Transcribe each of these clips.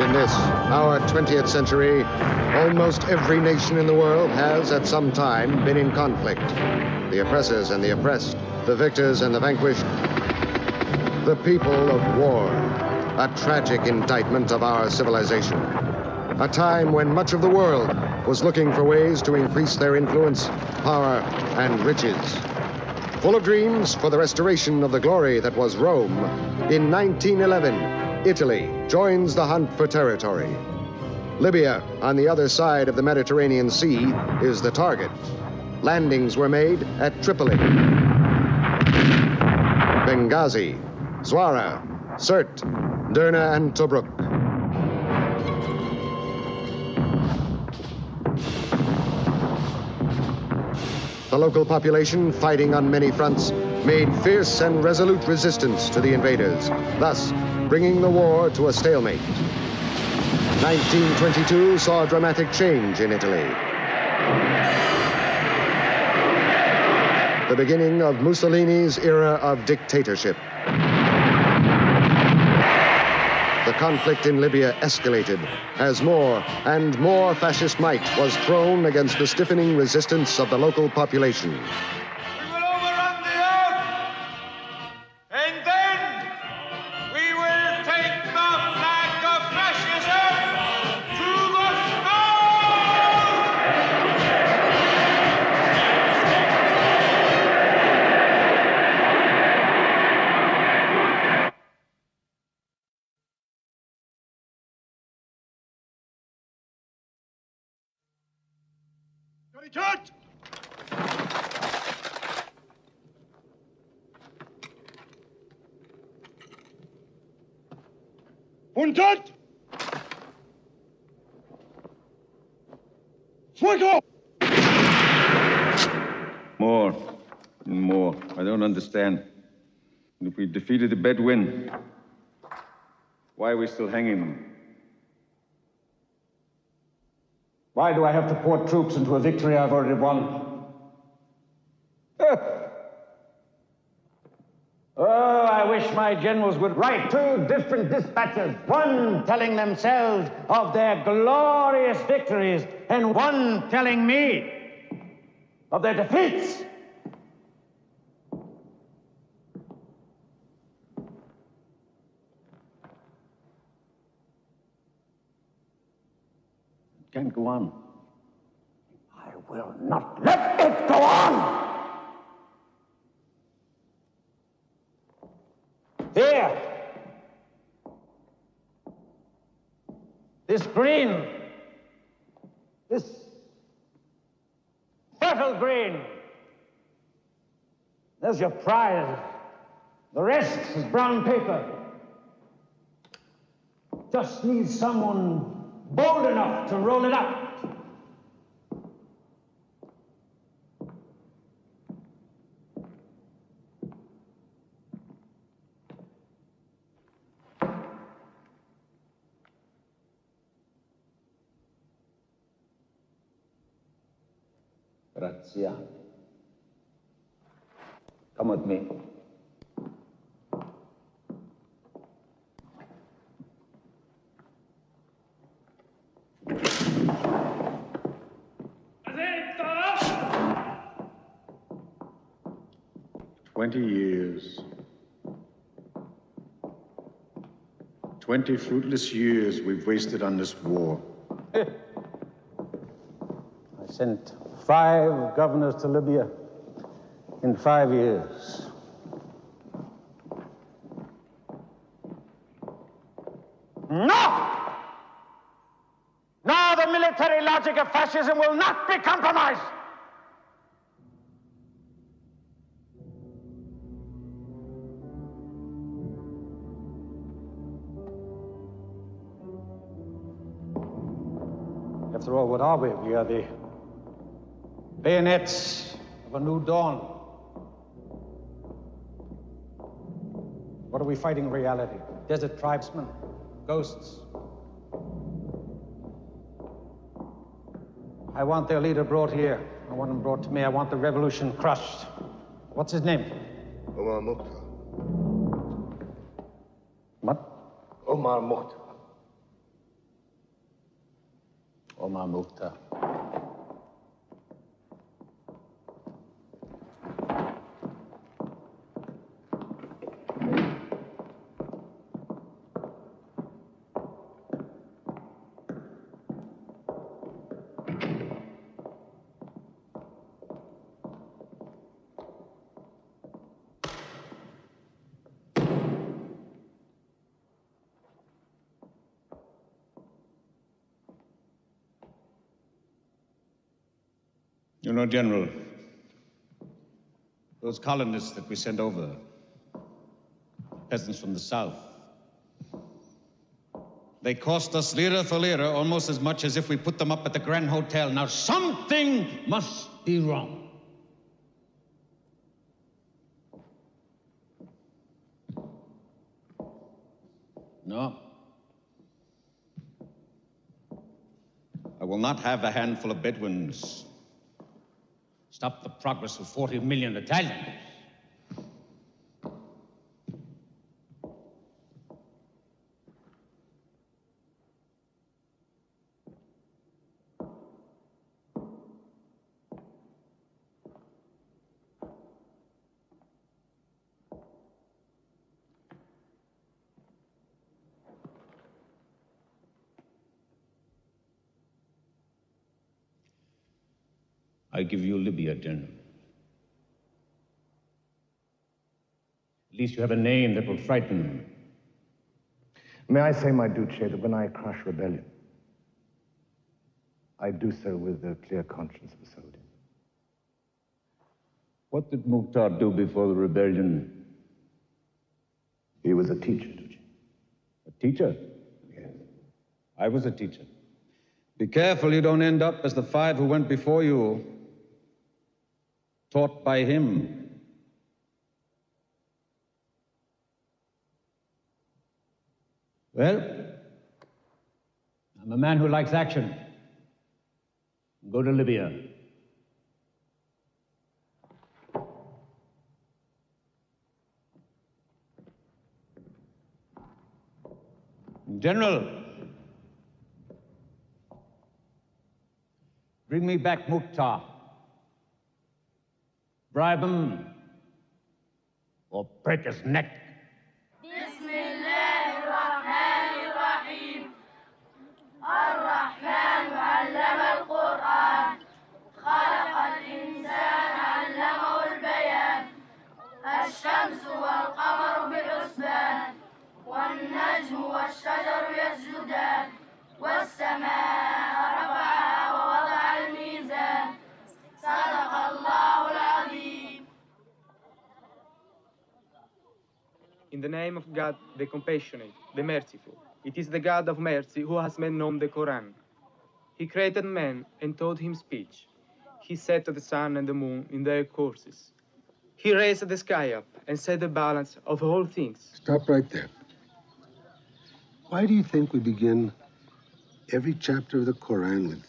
In this, our 20th century, almost every nation in the world has, at some time, been in conflict. The oppressors and the oppressed, the victors and the vanquished, the people of war, a tragic indictment of our civilization. A time when much of the world was looking for ways to increase their influence, power, and riches. Full of dreams for the restoration of the glory that was Rome, in 1911, Italy joins the hunt for territory. Libya, on the other side of the Mediterranean Sea, is the target. Landings were made at Tripoli, Benghazi, Zwara, Sirte, Derna, and Tobruk. The local population, fighting on many fronts, made fierce and resolute resistance to the invaders, thus bringing the war to a stalemate. 1922 saw a dramatic change in Italy. The beginning of Mussolini's era of dictatorship. The conflict in Libya escalated as more and more fascist might was thrown against the stiffening resistance of the local population. We will overrun the earth, and then we will take the flag of fascism to the sky! Cut! Untat! Fuego! More and more. I don't understand. If we defeated the Bedouin, why are we still hanging them? Why do I have to pour troops into a victory I've already won? Oh, I wish my generals would write 2 different dispatches, one telling themselves of their glorious victories, and one telling me of their defeats. It can't go on. I will not let it go on! Here! This green, this fertile green, there's your prize. The rest is brown paper. Just needs someone bold enough to roll it up. Grazie. Come with me. Presenta! 20 years. 20 fruitless years we've wasted on this war. I sent 5 governors to Libya in 5 years. No! No, the military logic of fascism will not be compromised! After all, what are we? We are the bayonets of a new dawn. What are we fighting in reality? Desert tribesmen? Ghosts? I want their leader brought here. I want him brought to me. I want the revolution crushed. What's his name? Omar Mukhtar. What? Omar Mukhtar. وما مختار. You know, General, those colonists that we sent over, peasants from the south, they cost us lira for lira almost as much as if we put them up at the Grand Hotel. Now, something must be wrong. No. I will not have a handful of Bedouins stop the progress of 40 million Italians. I give you Libya, General. At least you have a name that will frighten them. May I say, my Duce, that when I crush rebellion, I do so with the clear conscience of a soldier. What did Mukhtar do before the rebellion? He was a teacher, Duce. A teacher? Yes. I was a teacher. Be careful you don't end up as the 5 who went before you, taught by him. Well, I'm a man who likes action. Go to Libya. General, bring me back Mukhtar. Bribe him or break his neck. بسم الله الرحمن الرحيم. الرحمن علم القرآن، خلق الإنسان علمه البيان. الشمس والقمر بحسبان، والنجم والشجر يسجدان، والسماء رفعها ووضع الميزان. صدق الله العظيم. In the name of God, the compassionate, the merciful. It is the God of mercy who has made known the Quran. He created man and taught him speech. He set the sun and the moon in their courses. He raised the sky up and set the balance of all things. Stop right there. Why do you think we begin every chapter of the Quran with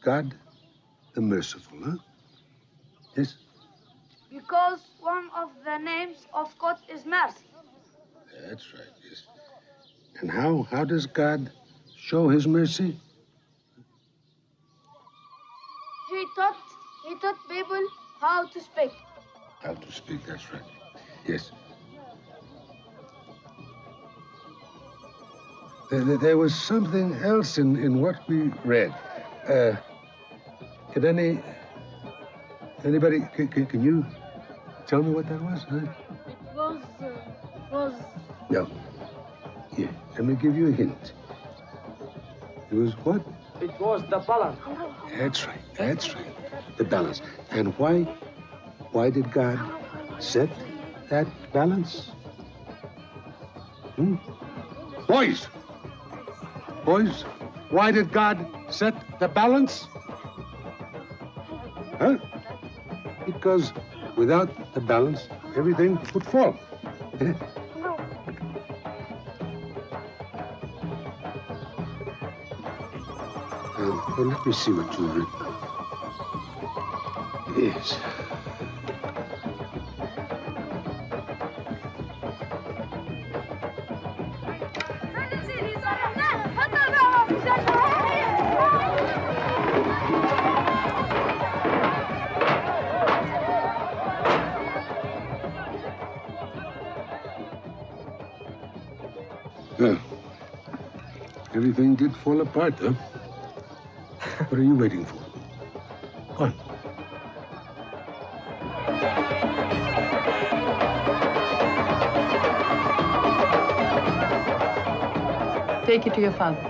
God the Merciful, huh? Yes? Because one of the names of God is mercy. That's right, yes. And how does God show his mercy? He taught people how to speak. How to speak, that's right. Yes. There was something else in what we read. Can anybody, can you tell me what that was? Huh? Was No. Here, let me give you a hint. It was what? It was the balance. That's right, that's right. The balance. And why did God set that balance? Boys! Boys, why did God set the balance? Huh? Because without the balance, everything would fall. Well, let me see what you've written. Yes. everything did fall apart, huh? What are you waiting for? Go on. Take it to your father.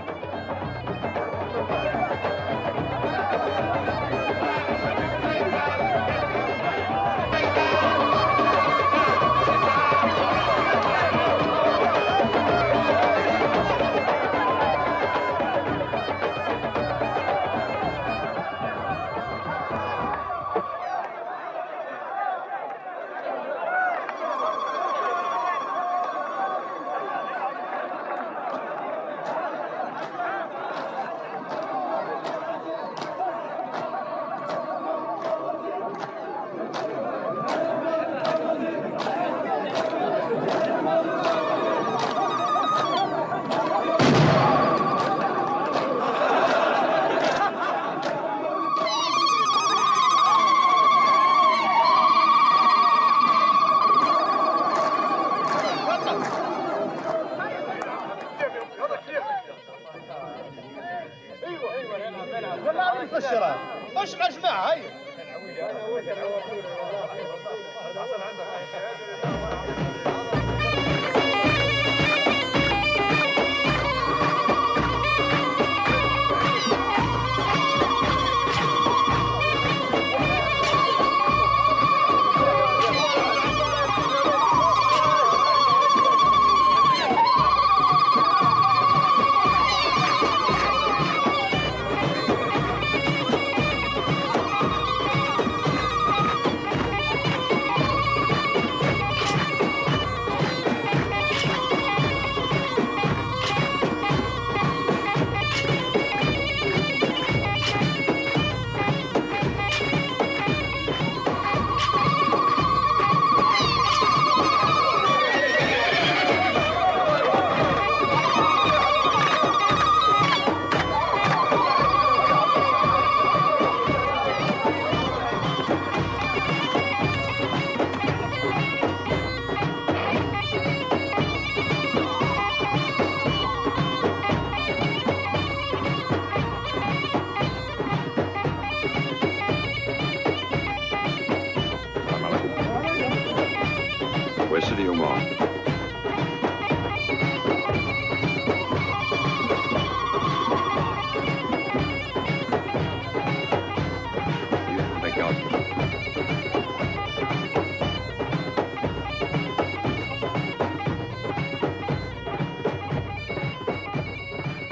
خش مع الجماعة هيا.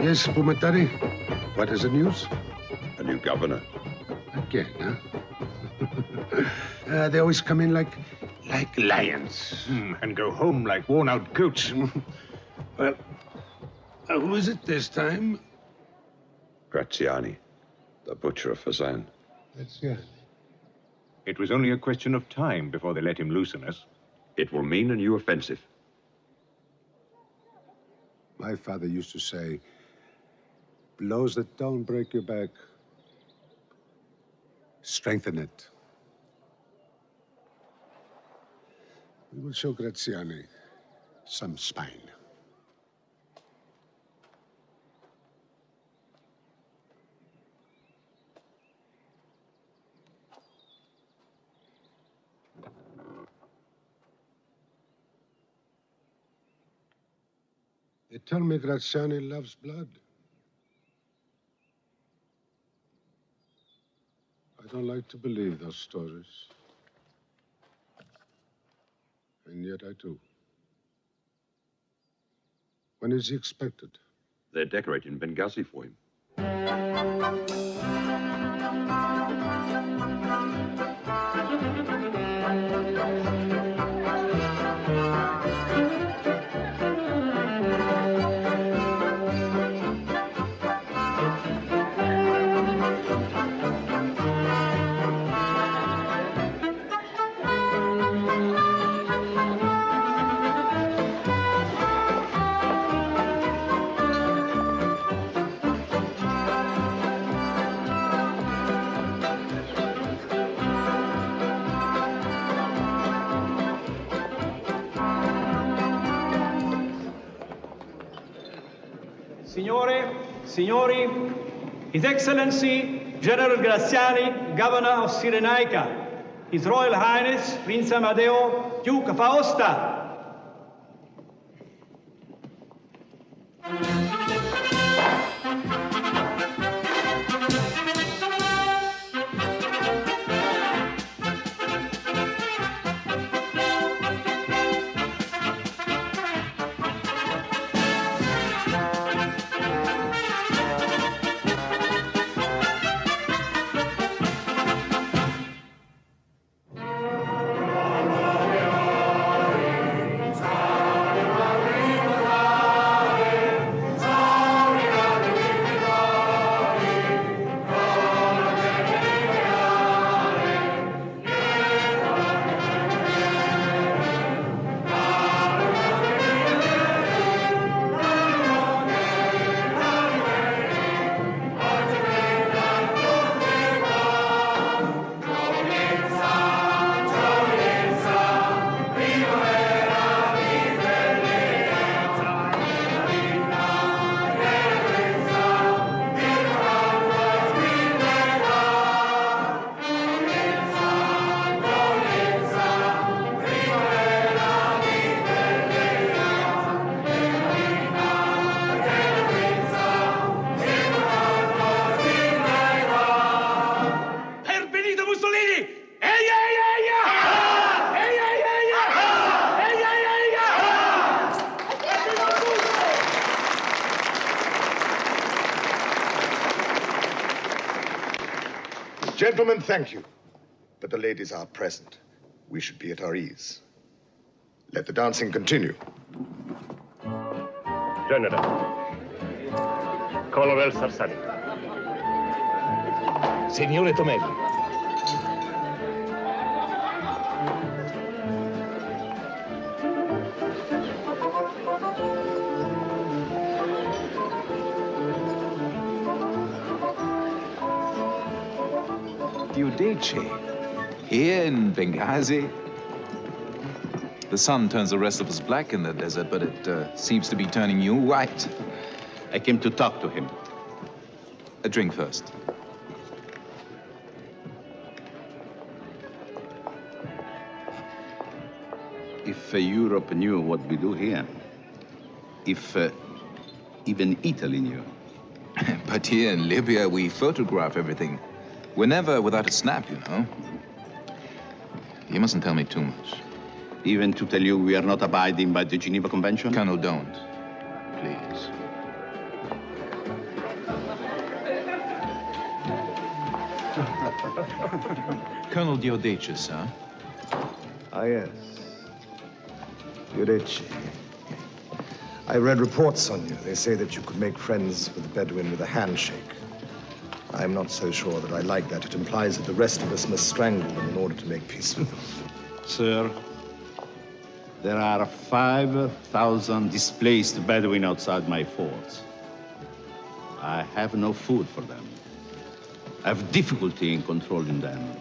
Yes, Pumatari. What is the news? A new governor. Again, huh? They always come in like lions. And go home like worn-out goats. Well, who is it this time? Graziani, the butcher of Fazan. Graziani. It was only a question of time before they let him loose on us. It will mean a new offensive. My father used to say, blows that don't break your back, strengthen it. We will show Graziani some spine. They tell me Graziani loves blood. I don't like to believe those stories. And yet I do. When is he expected? They're decorating Benghazi for him. Signore, Signori, His Excellency General Graziani, Governor of Cyrenaica, His Royal Highness Prince Amadeo, Duke of Aosta. Gentlemen, thank you. But the ladies are present. We should be at our ease. Let the dancing continue. General. Colonel Sarsani. Signore Tomelli. Here in Benghazi? The sun turns the rest of us black in the desert, but it seems to be turning you white. I came to talk to him. A drink first. If Europe knew what we do here, if even Italy knew. But here in Libya, we photograph everything. We're never without a snap, you know. You mustn't tell me too much. Even to tell you we are not abiding by the Geneva Convention? Colonel, don't. Please. Colonel Diodechis, huh? Ah, yes. Diodeci. I read reports on you. They say that you could make friends with the Bedouin with a handshake. I'm not so sure that I like that. It implies that the rest of us must strangle them in order to make peace with them. Sir, there are 5,000 displaced Bedouin outside my forts. I have no food for them. I have difficulty in controlling them.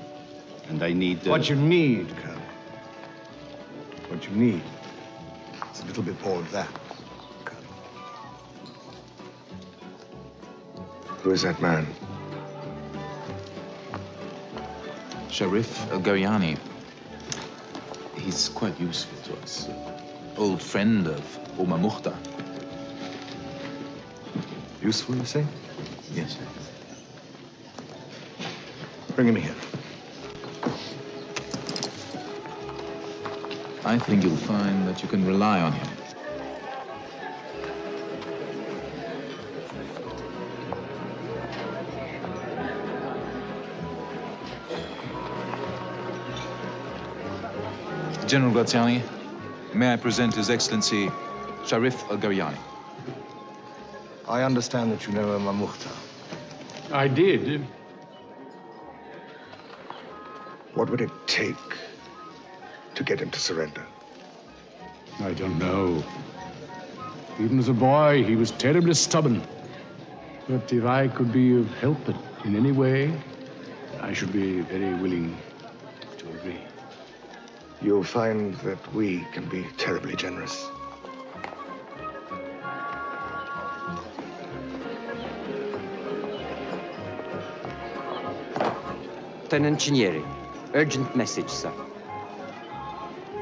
And I need... What you need, Colonel, what you need is a little bit more of that, Colonel. Who is that man? Sharif Al-Garyani. He's quite useful to us. Old friend of المختار. Useful, you say? Yes, sir. Bring him here. I think you'll find that you can rely on him. General Graziani, may I present His Excellency Sharif Al-Garyani. I understand that you know المختار. I did. What would it take to get him to surrender? I don't know. Even as a boy, he was terribly stubborn. But if I could be of help in any way, I should be very willing to agree. You'll find that we can be terribly generous. Lieutenant Cinieri. Urgent message, sir.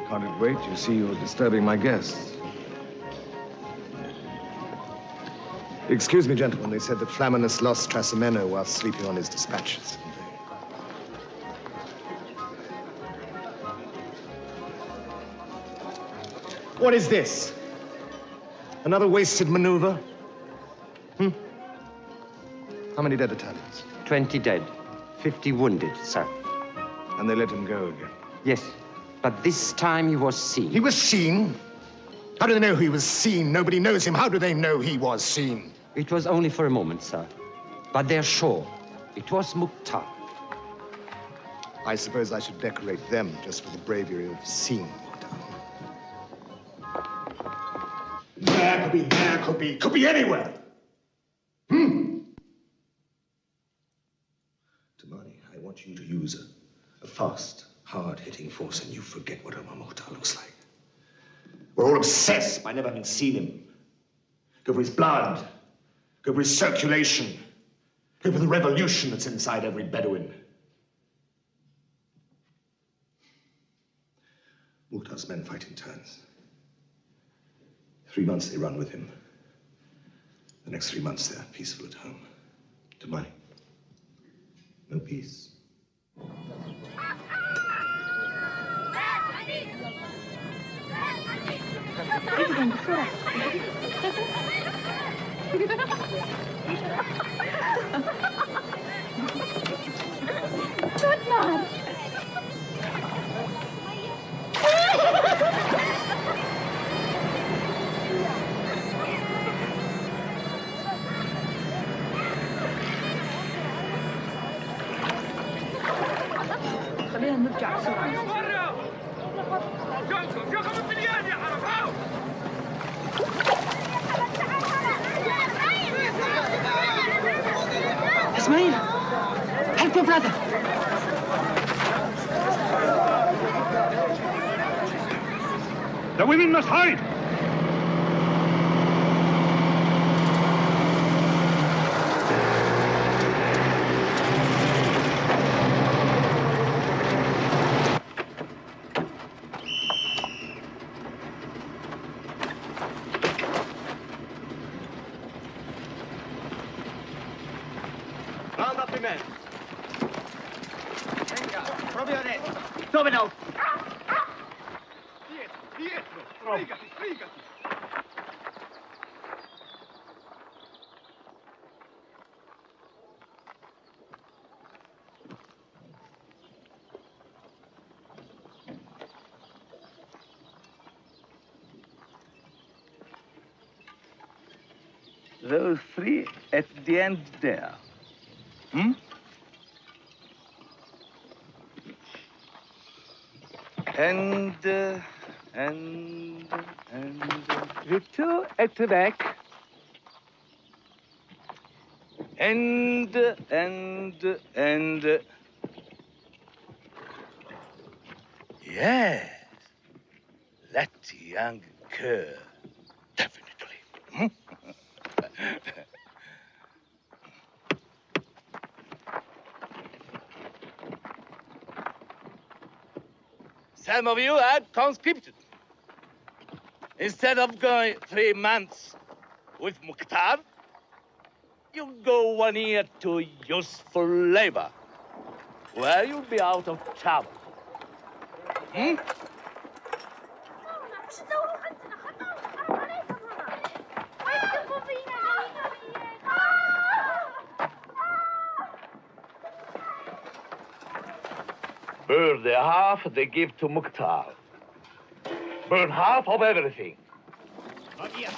Can't it wait? You see, you're disturbing my guests. Excuse me, gentlemen. They said that Flaminius lost Trasimeno while sleeping on his dispatches. What is this? Another wasted maneuver? How many dead Italians? 20 dead, 50 wounded, sir. And they let him go again? Yes, but this time he was seen. He was seen? How do they know he was seen? Nobody knows him. How do they know he was seen? It was only for a moment, sir. But they're sure it was Mukhtar. I suppose I should decorate them just for the bravery of seeing Mukhtar. There could be anywhere. Tamani, I want you to use a fast, hard-hitting force, and you forget what Omar Mukhtar looks like. We're all obsessed by never having seen him. Go for his blood. Go for his circulation. Go for the revolution that's inside every Bedouin. Mukhtar's men fight in turns. 3 months they run with him. The next 3 months they're peaceful at home. To money. No peace. خلينا نرجع بسرعة. Ismail, help your brother. The women must hide! Round up the men. Venga, proprio adesso. Dove no? Dietro, sbrigati, sbrigati. Those three at the end there. And you two at the back. And yes, that young girl, definitely. Some of you are conscripted. Instead of going 3 months with Mukhtar, you go 1 year to useful labor, where you'll be out of trouble. Burn the half they give to Mukhtar. Burn half of everything. Mafia!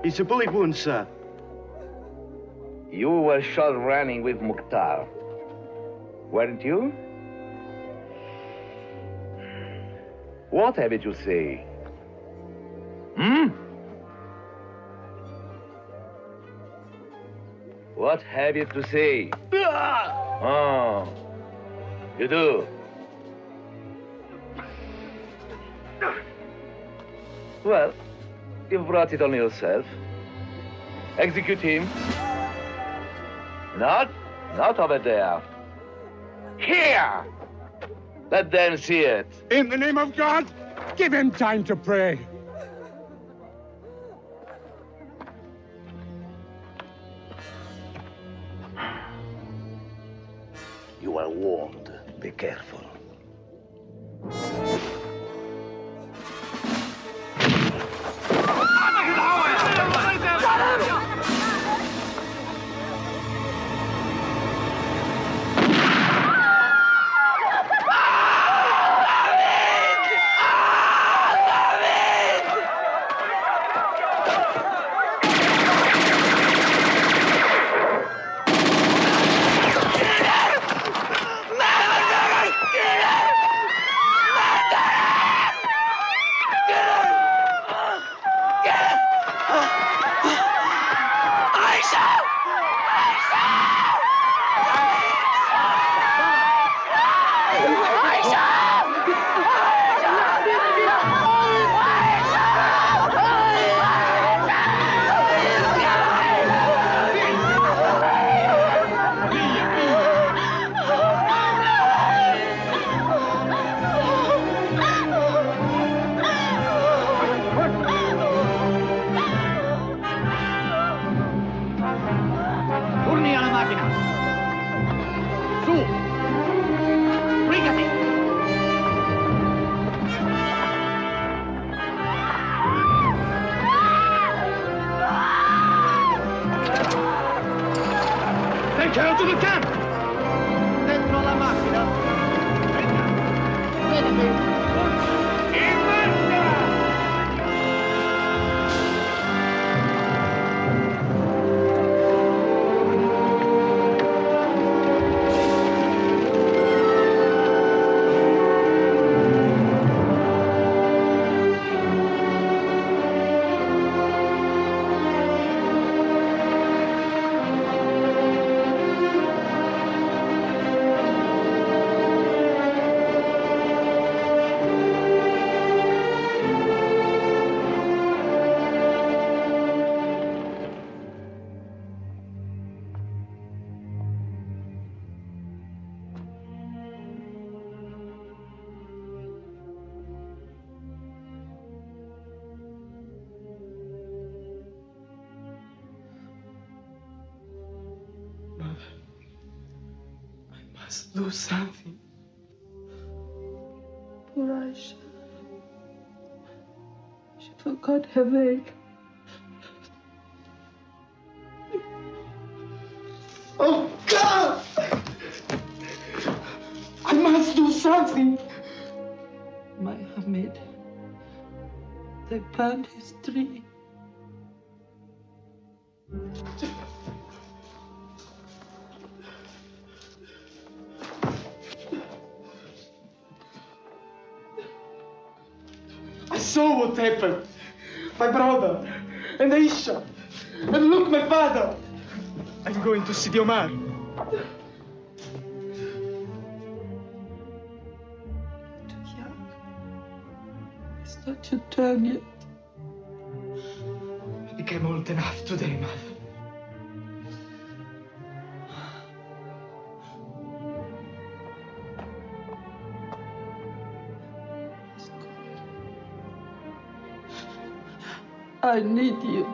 It's a bullet wound, sir. You were shot running with Mukhtar, weren't you? What have you to say? Hmm? What have you to say? Oh, you do? Well, you've brought it on yourself. Execute him. Not over there. Here! Let them see it. In the name of God, give him time to pray. You are warned. Be careful. must do something. Poor Aisha. She forgot her veil. Oh, God! I must do something. My Hamid. They burned his tree. I saw what happened. My brother and Aisha. And look, my father. I'm going to see Omar. Too young. It's not your turn yet. I became old enough today, mother. I need you.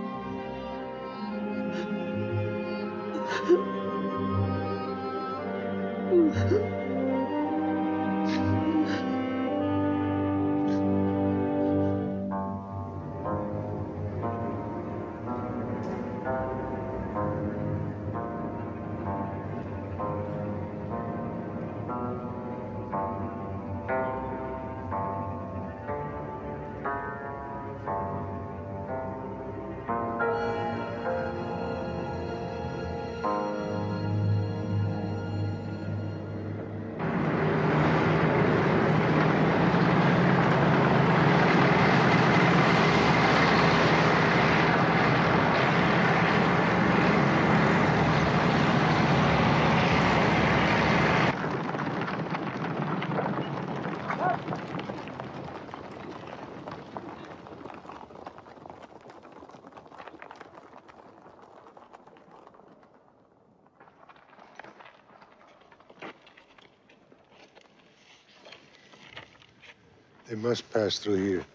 They must pass through here.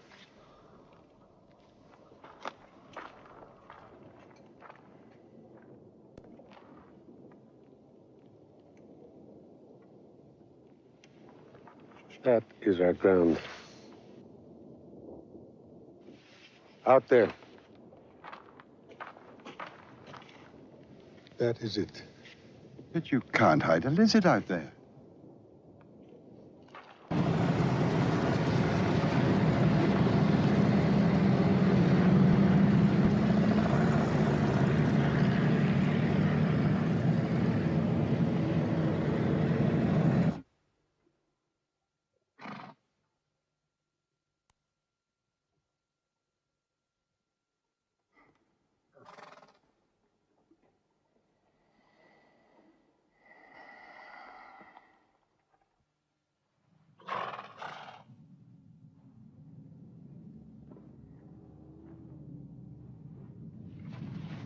That is our ground. Out there. That is it. But you can't hide a lizard out there.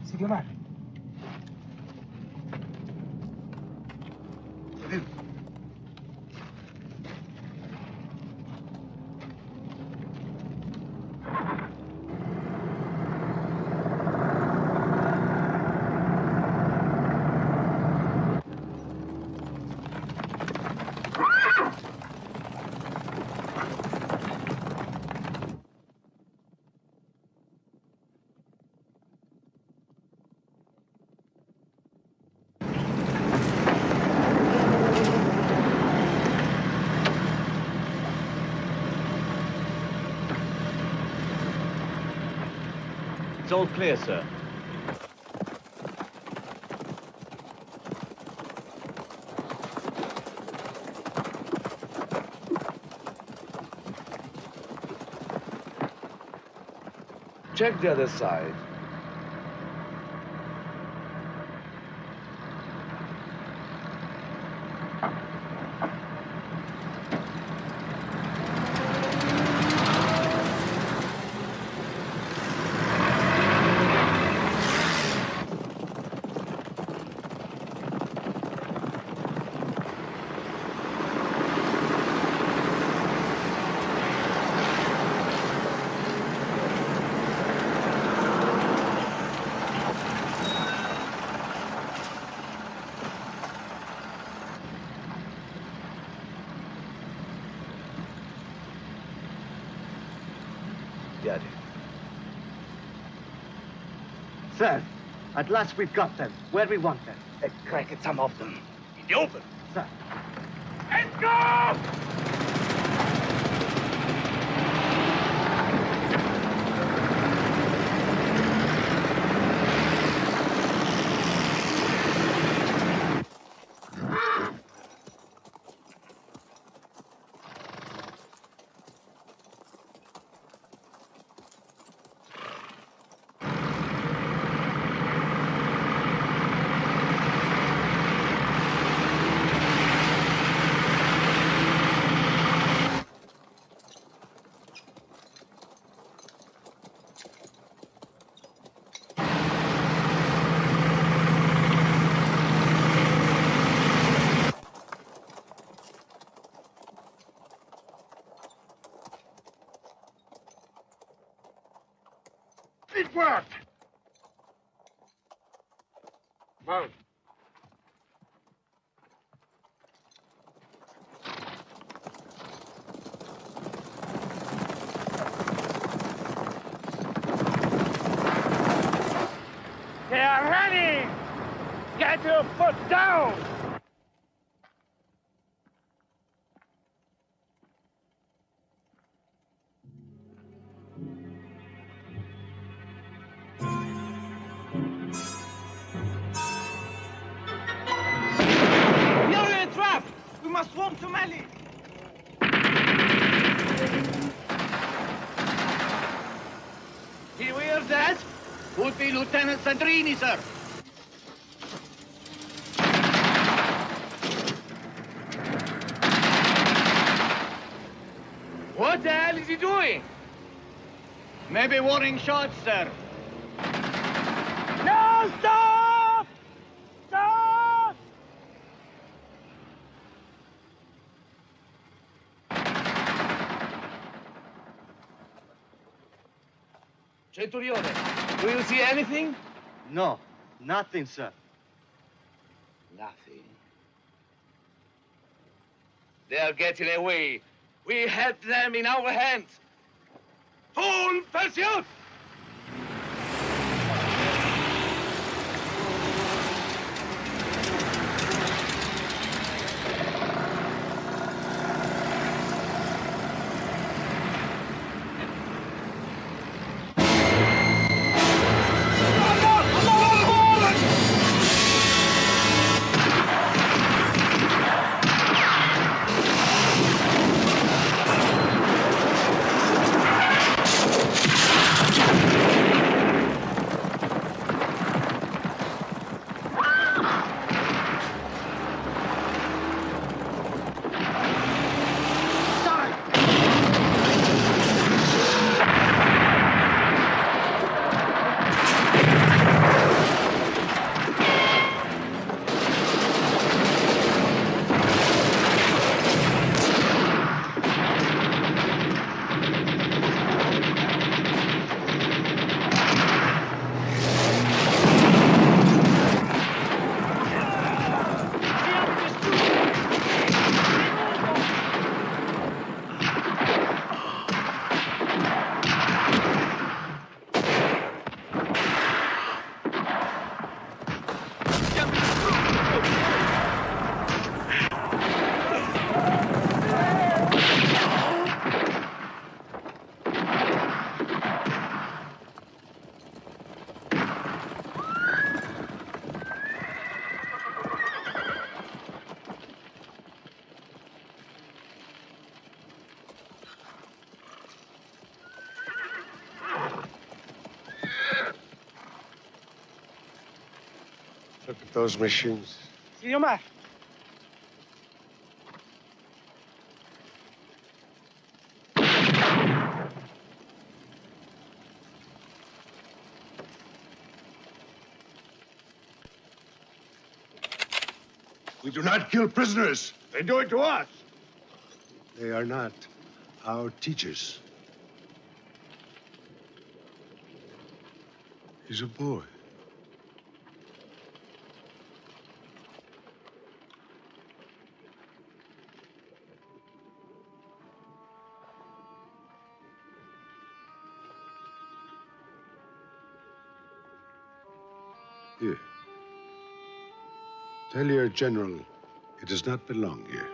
Sigue mal. It's all clear, sir. Check the other side. Daddy. Sir, at last we've got them where we want them. Let's crack at some of them. In the open. Sir. Let's go! It worked! Mount. They are running! Get your foot down! We are in a trap! We must swarm to Mali! You hear that? Would be Lieutenant Sandrini, sir. What the hell is he doing? Maybe warning shots, sir. No, stop! Stop! Centurione, do you see anything? No, nothing, sir. Nothing. They are getting away. We had them in our hands. Full pursuit! Look at those machines. Signor Mar. We do not kill prisoners. They do it to us. They are not our teachers. He's a boy. Here. Tell your general it does not belong here.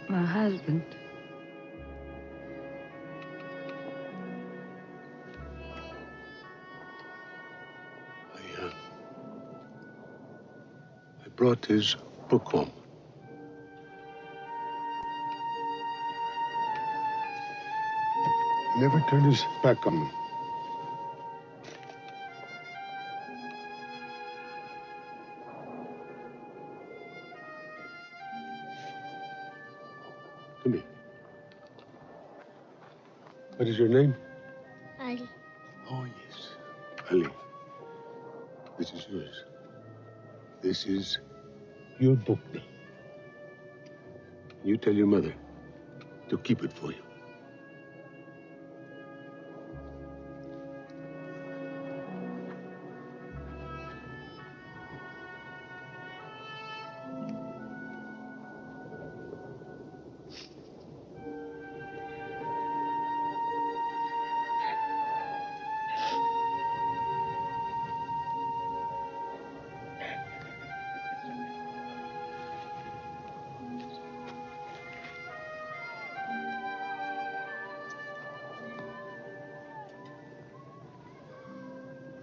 My husband. I brought his book home. He never turned his back on me. Come here. What is your name? Ali. Oh, yes. Ali. This is yours. This is your book now. You tell your mother to keep it for you.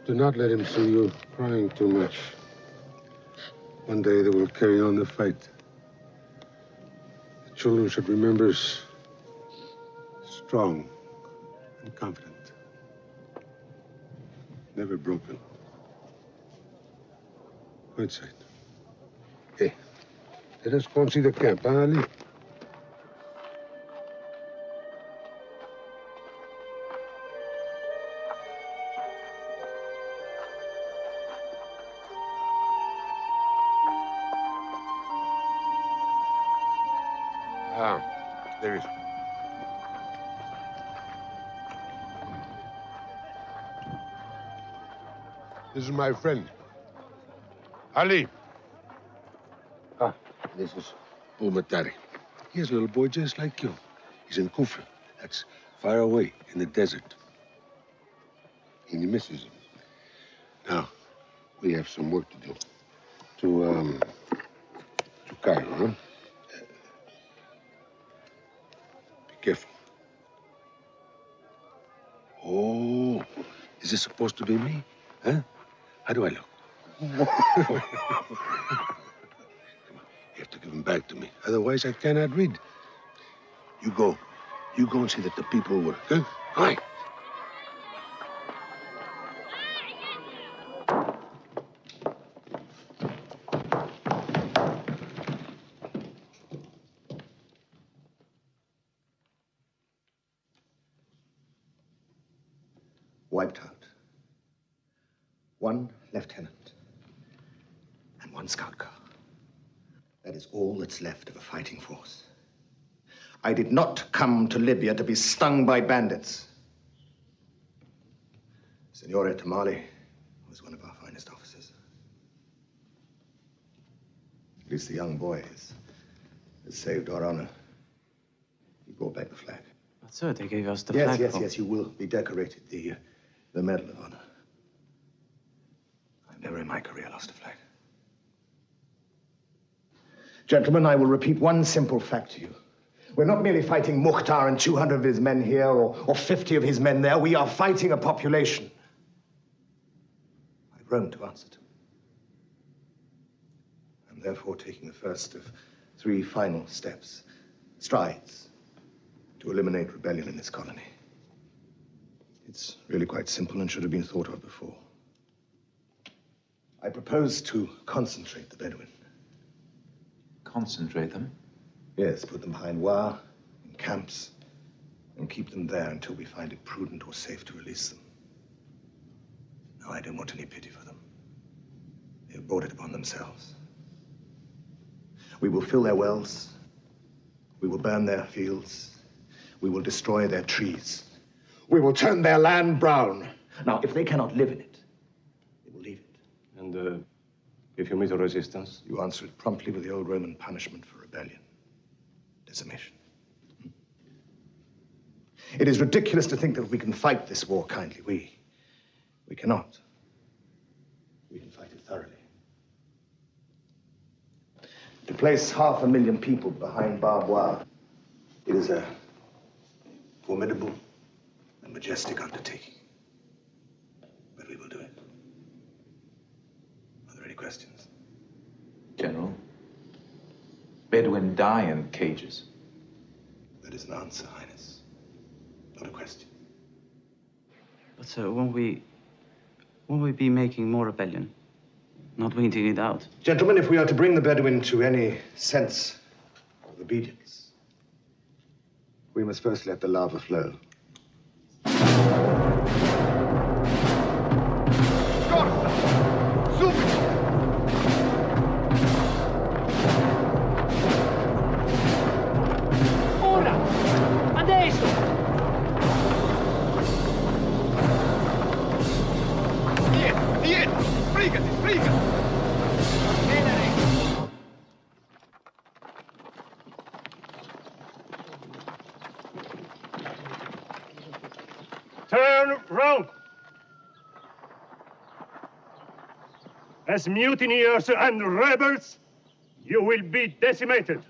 Do not let him see you crying too much. One day they will carry on the fight. The children should remember us strong and confident. Never broken. Go inside. Hey, let us go and see the camp, huh, Ali? There is. This is my friend, Ali. Ah, this is Matari. He is a little boy just like you. He's in Kufa. That's far away in the desert. And he misses him. Now, we have some work to do. To Cairo, huh? Careful. Oh, is this supposed to be me? Huh? How do I look? Come on. You have to give him back to me. Otherwise, I cannot read. You go. You go and see that the people work, huh? All right. Wiped out. One lieutenant and one scout car. That is all that's left of a fighting force. I did not come to Libya to be stung by bandits. Signore Tamale was one of our finest officers. At least the young boy has saved our honor. He brought back the flag. But sir, they gave us the flag. Yes, you will be decorated. The Medal of Honor. I've never in my career lost a flag. Gentlemen, I will repeat one simple fact to you. We're not merely fighting Mukhtar and 200 of his men here or 50 of his men there. We are fighting a population. I've Rome to answer to. I'm therefore taking the first of 3 final steps, strides, to eliminate rebellion in this colony. It's really quite simple and should have been thought of before. I propose to concentrate the Bedouin. Concentrate them? Yes, put them behind wire, in camps, and keep them there until we find it prudent or safe to release them. No, I don't want any pity for them. They have brought it upon themselves. We will fill their wells. We will burn their fields. We will destroy their trees. We will turn their land brown. Now, if they cannot live in it, they will leave it. And if you meet a resistance? You answer it promptly with the old Roman punishment for rebellion. Decimation. It is ridiculous to think that we can fight this war kindly. We cannot. We can fight it thoroughly. To place 500,000 people behind barbed wire It is a formidable and majestic undertaking. But we will do it. Are there any questions? General, Bedouin die in cages. That is an answer, Highness. Not a question. But sir, won't we be making more rebellion? Not weeding it out. Gentlemen, if we are to bring the Bedouin to any sense of obedience, we must first let the lava flow. Ora! Adesso! Via! Sbrigati! Turn round! As mutineers and rebels, you will be decimated.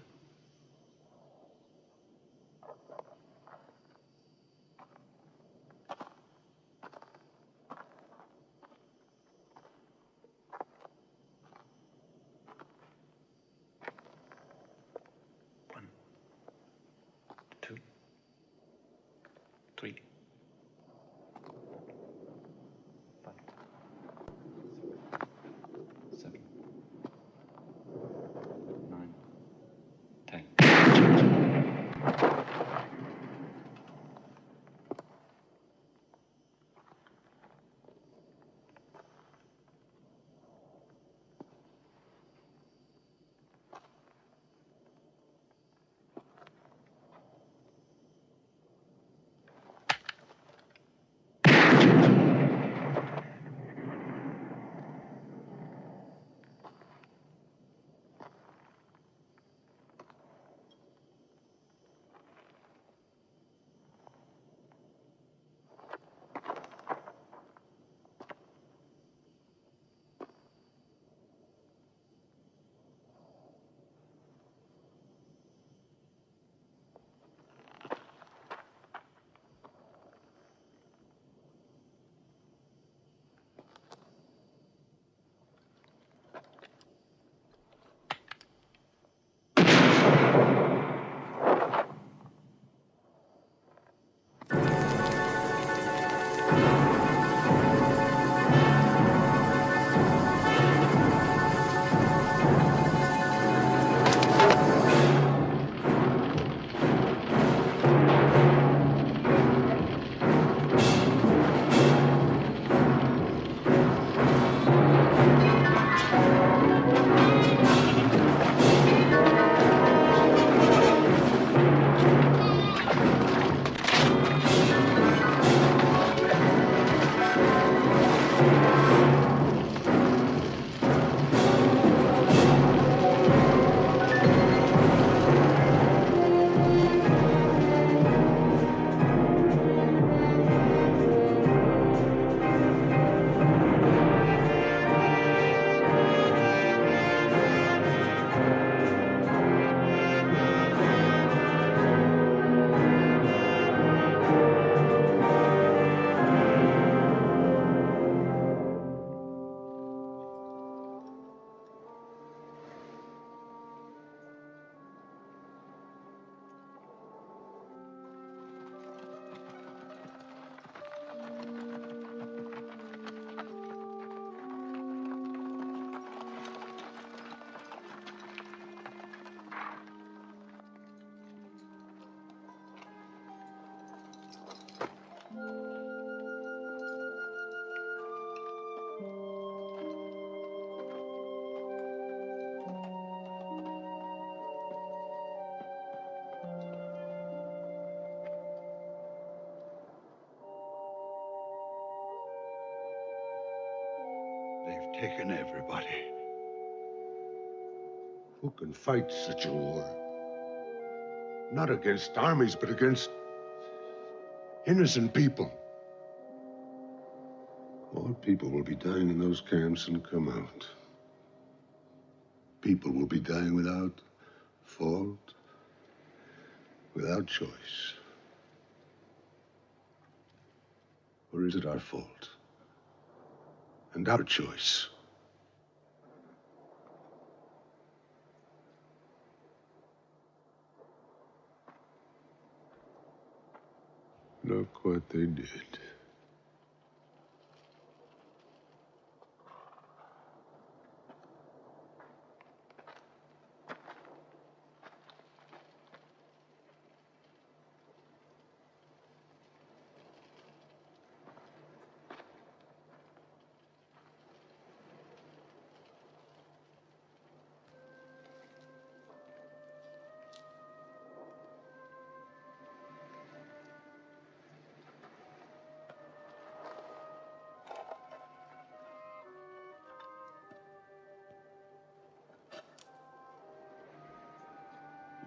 They've taken everybody. Who can fight such a war? Not against armies, but against innocent people. More people will be dying in those camps than come out. People will be dying without fault, without choice? Or is it our fault and our choice? Look what they did.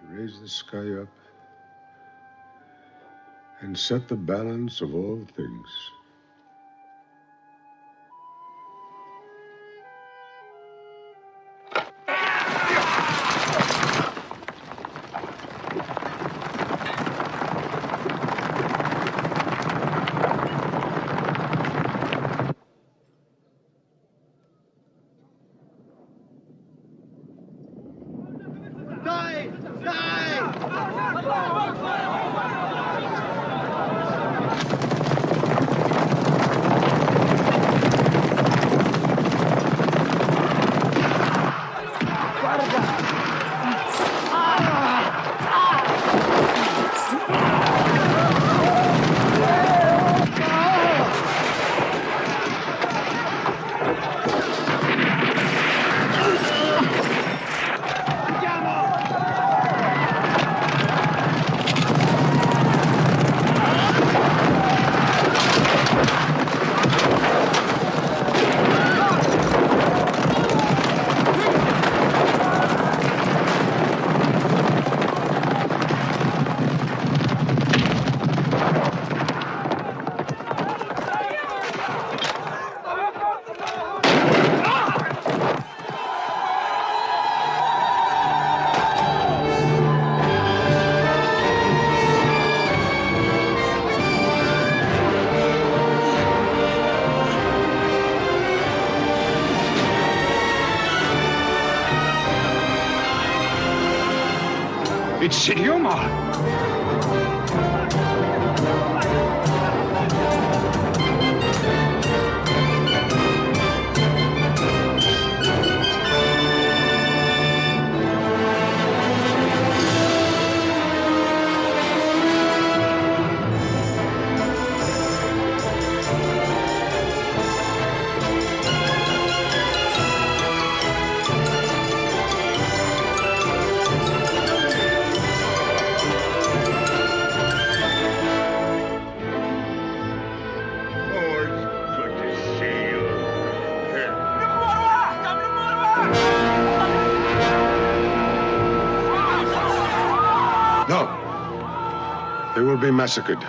Raise the sky up and set the balance of all things. It's Sidioma! They will be massacred.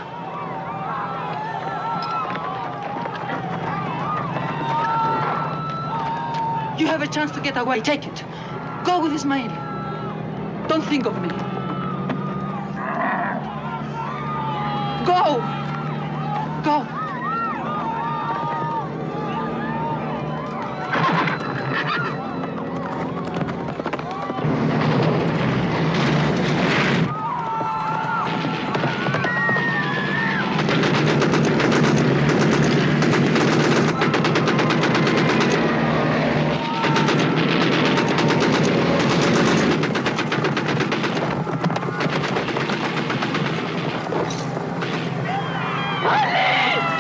You have a chance to get away. Take it. Go with Ismail. Don't think of me. Go! Go! Ali!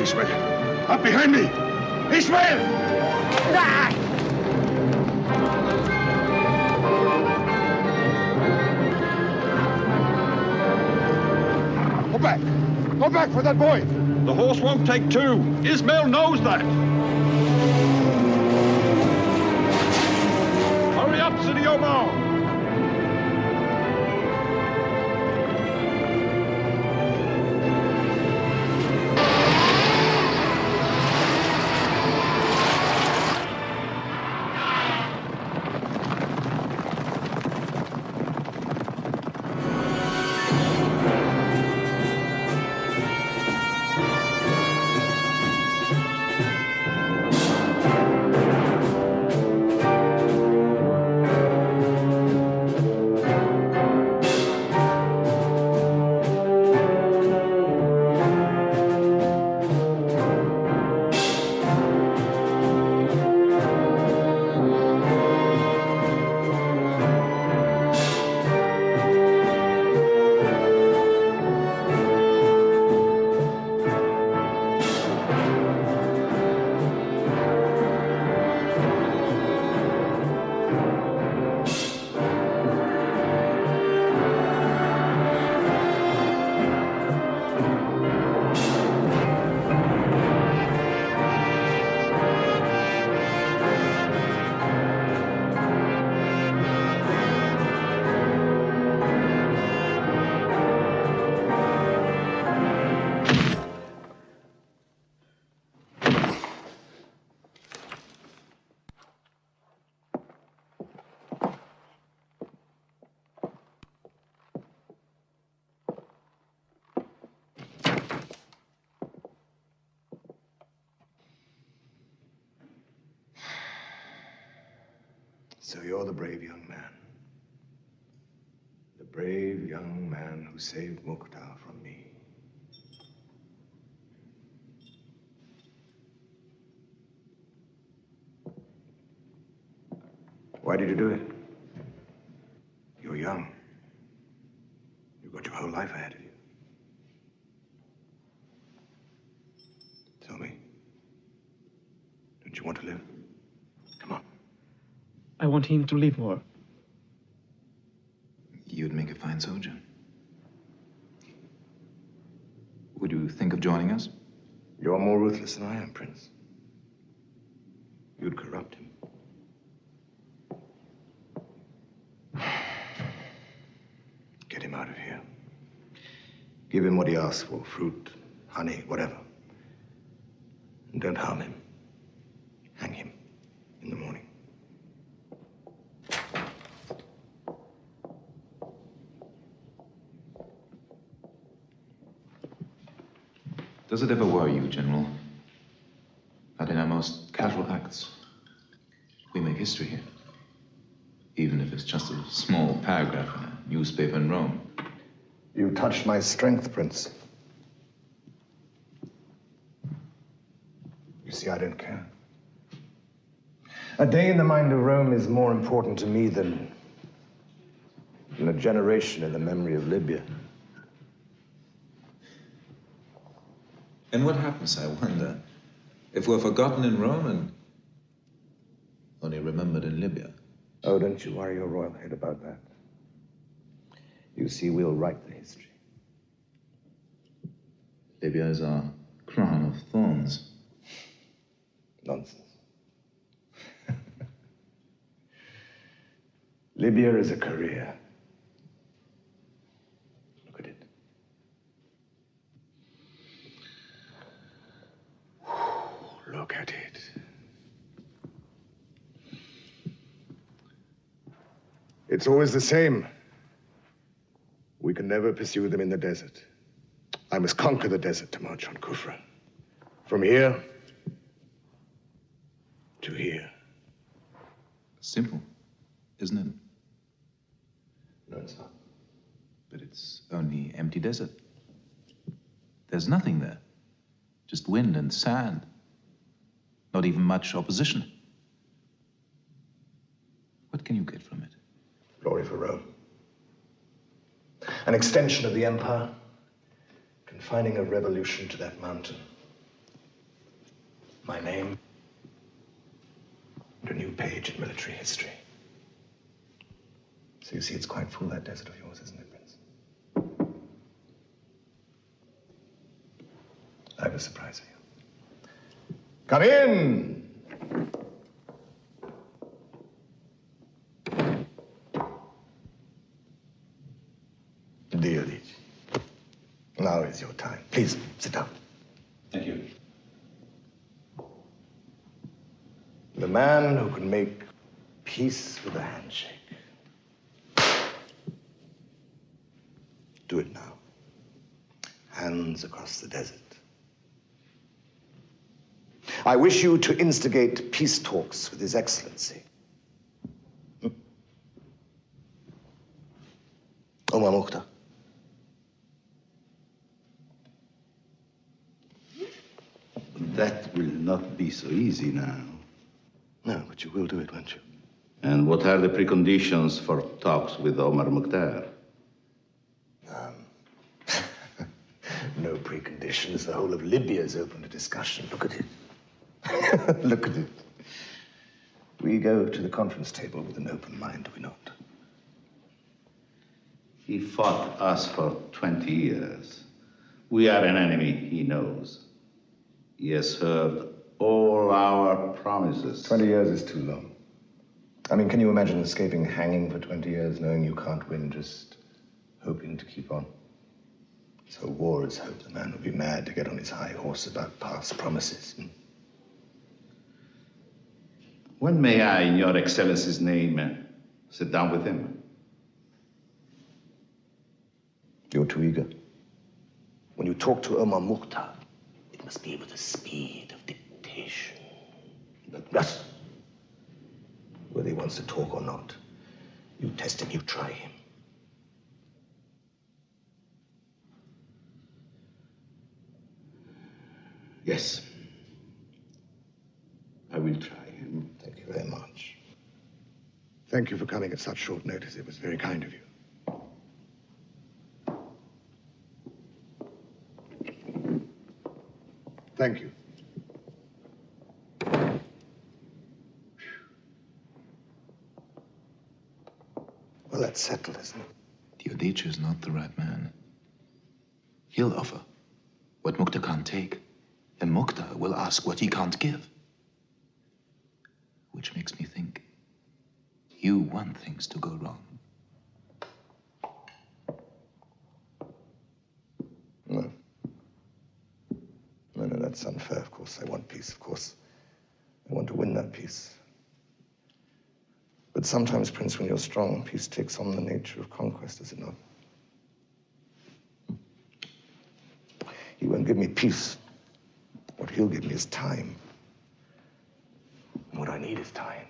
Ishmael! Up behind me! Ishmael! Go back! Go back for that boy! The horse won't take two. Ismail knows that. Hurry up, Sidi Omar! So you're the brave young man. The brave young man who saved Mukhtar from me. Why did you do it? You're young. You've got your whole life ahead of you. Tell me. Don't you want to live? Come on. I want him to live more. You'd make a fine soldier. Would you think of joining us? You're more ruthless than I am, Prince. You'd corrupt him. Get him out of here. Give him what he asks for, fruit, honey, whatever. And don't harm him. Hang him in the morning. Does it ever worry you, General, that in our most casual acts, we make history here? Even if it's just a small paragraph in a newspaper in Rome. You touched my strength, Prince. You see, I don't care. A day in the mind of Rome is more important to me than a generation in the memory of Libya. And what happens, I wonder, if we're forgotten in Rome and only remembered in Libya? Oh, don't you worry your royal head about that. You see, we'll write the history. Libya is our crown of thorns. Nonsense. Libya is a career. Look at it. Look at it. It's always the same. We can never pursue them in the desert. I must conquer the desert to march on Kufra. From here to here. Simple, isn't it? No, it's not. But it's only empty desert. There's nothing there. Just wind and sand. Not even much opposition. What can you get from it? Glory for Rome. An extension of the empire, confining a revolution to that mountain. my name, and a new page in military history. So you see, it's quite full, that desert of yours, isn't it, Prince? I have a surprise for you. Come in! Dear Liege, now is your time. Please, sit down. Thank you. The man who can make peace with a handshake. Do it now. Hands across the desert. I wish you to instigate peace talks with His Excellency. Omar Mukhtar. That will not be so easy now. No, but you will do it, won't you? And what are the preconditions for talks with Omar Mukhtar? No preconditions. The whole of Libya is open to discussion. Look at it. Look at it. We go to the conference table with an open mind, do we not? He fought us for 20 years. We are an enemy, he knows. He has heard all our promises. 20 years is too long. I mean, can you imagine escaping hanging for 20 years, knowing you can't win, just hoping to keep on? So war is hope. The man would be mad to get on his high horse about past promises. When may I, in your Excellency's name, sit down with him? You're too eager. When you talk to Omar Mukhtar, it must be with the speed of dictation. But yes, whether he wants to talk or not, you test him, you try him. Yes. I will try him. Thank you very much. Thank you for coming at such short notice. It was very kind of you. Thank you. Well, that's settled, isn't it? Teodich is not the right man. He'll offer what Mukhtar can't take, and Mukhtar will ask what he can't give. Which makes me think you want things to go wrong. No. No, that's unfair, of course. I want peace, of course. I want to win that peace. But sometimes, Prince, when you're strong, peace takes on the nature of conquest, does it not? He won't give me peace. What he'll give me is time. And what I need is time.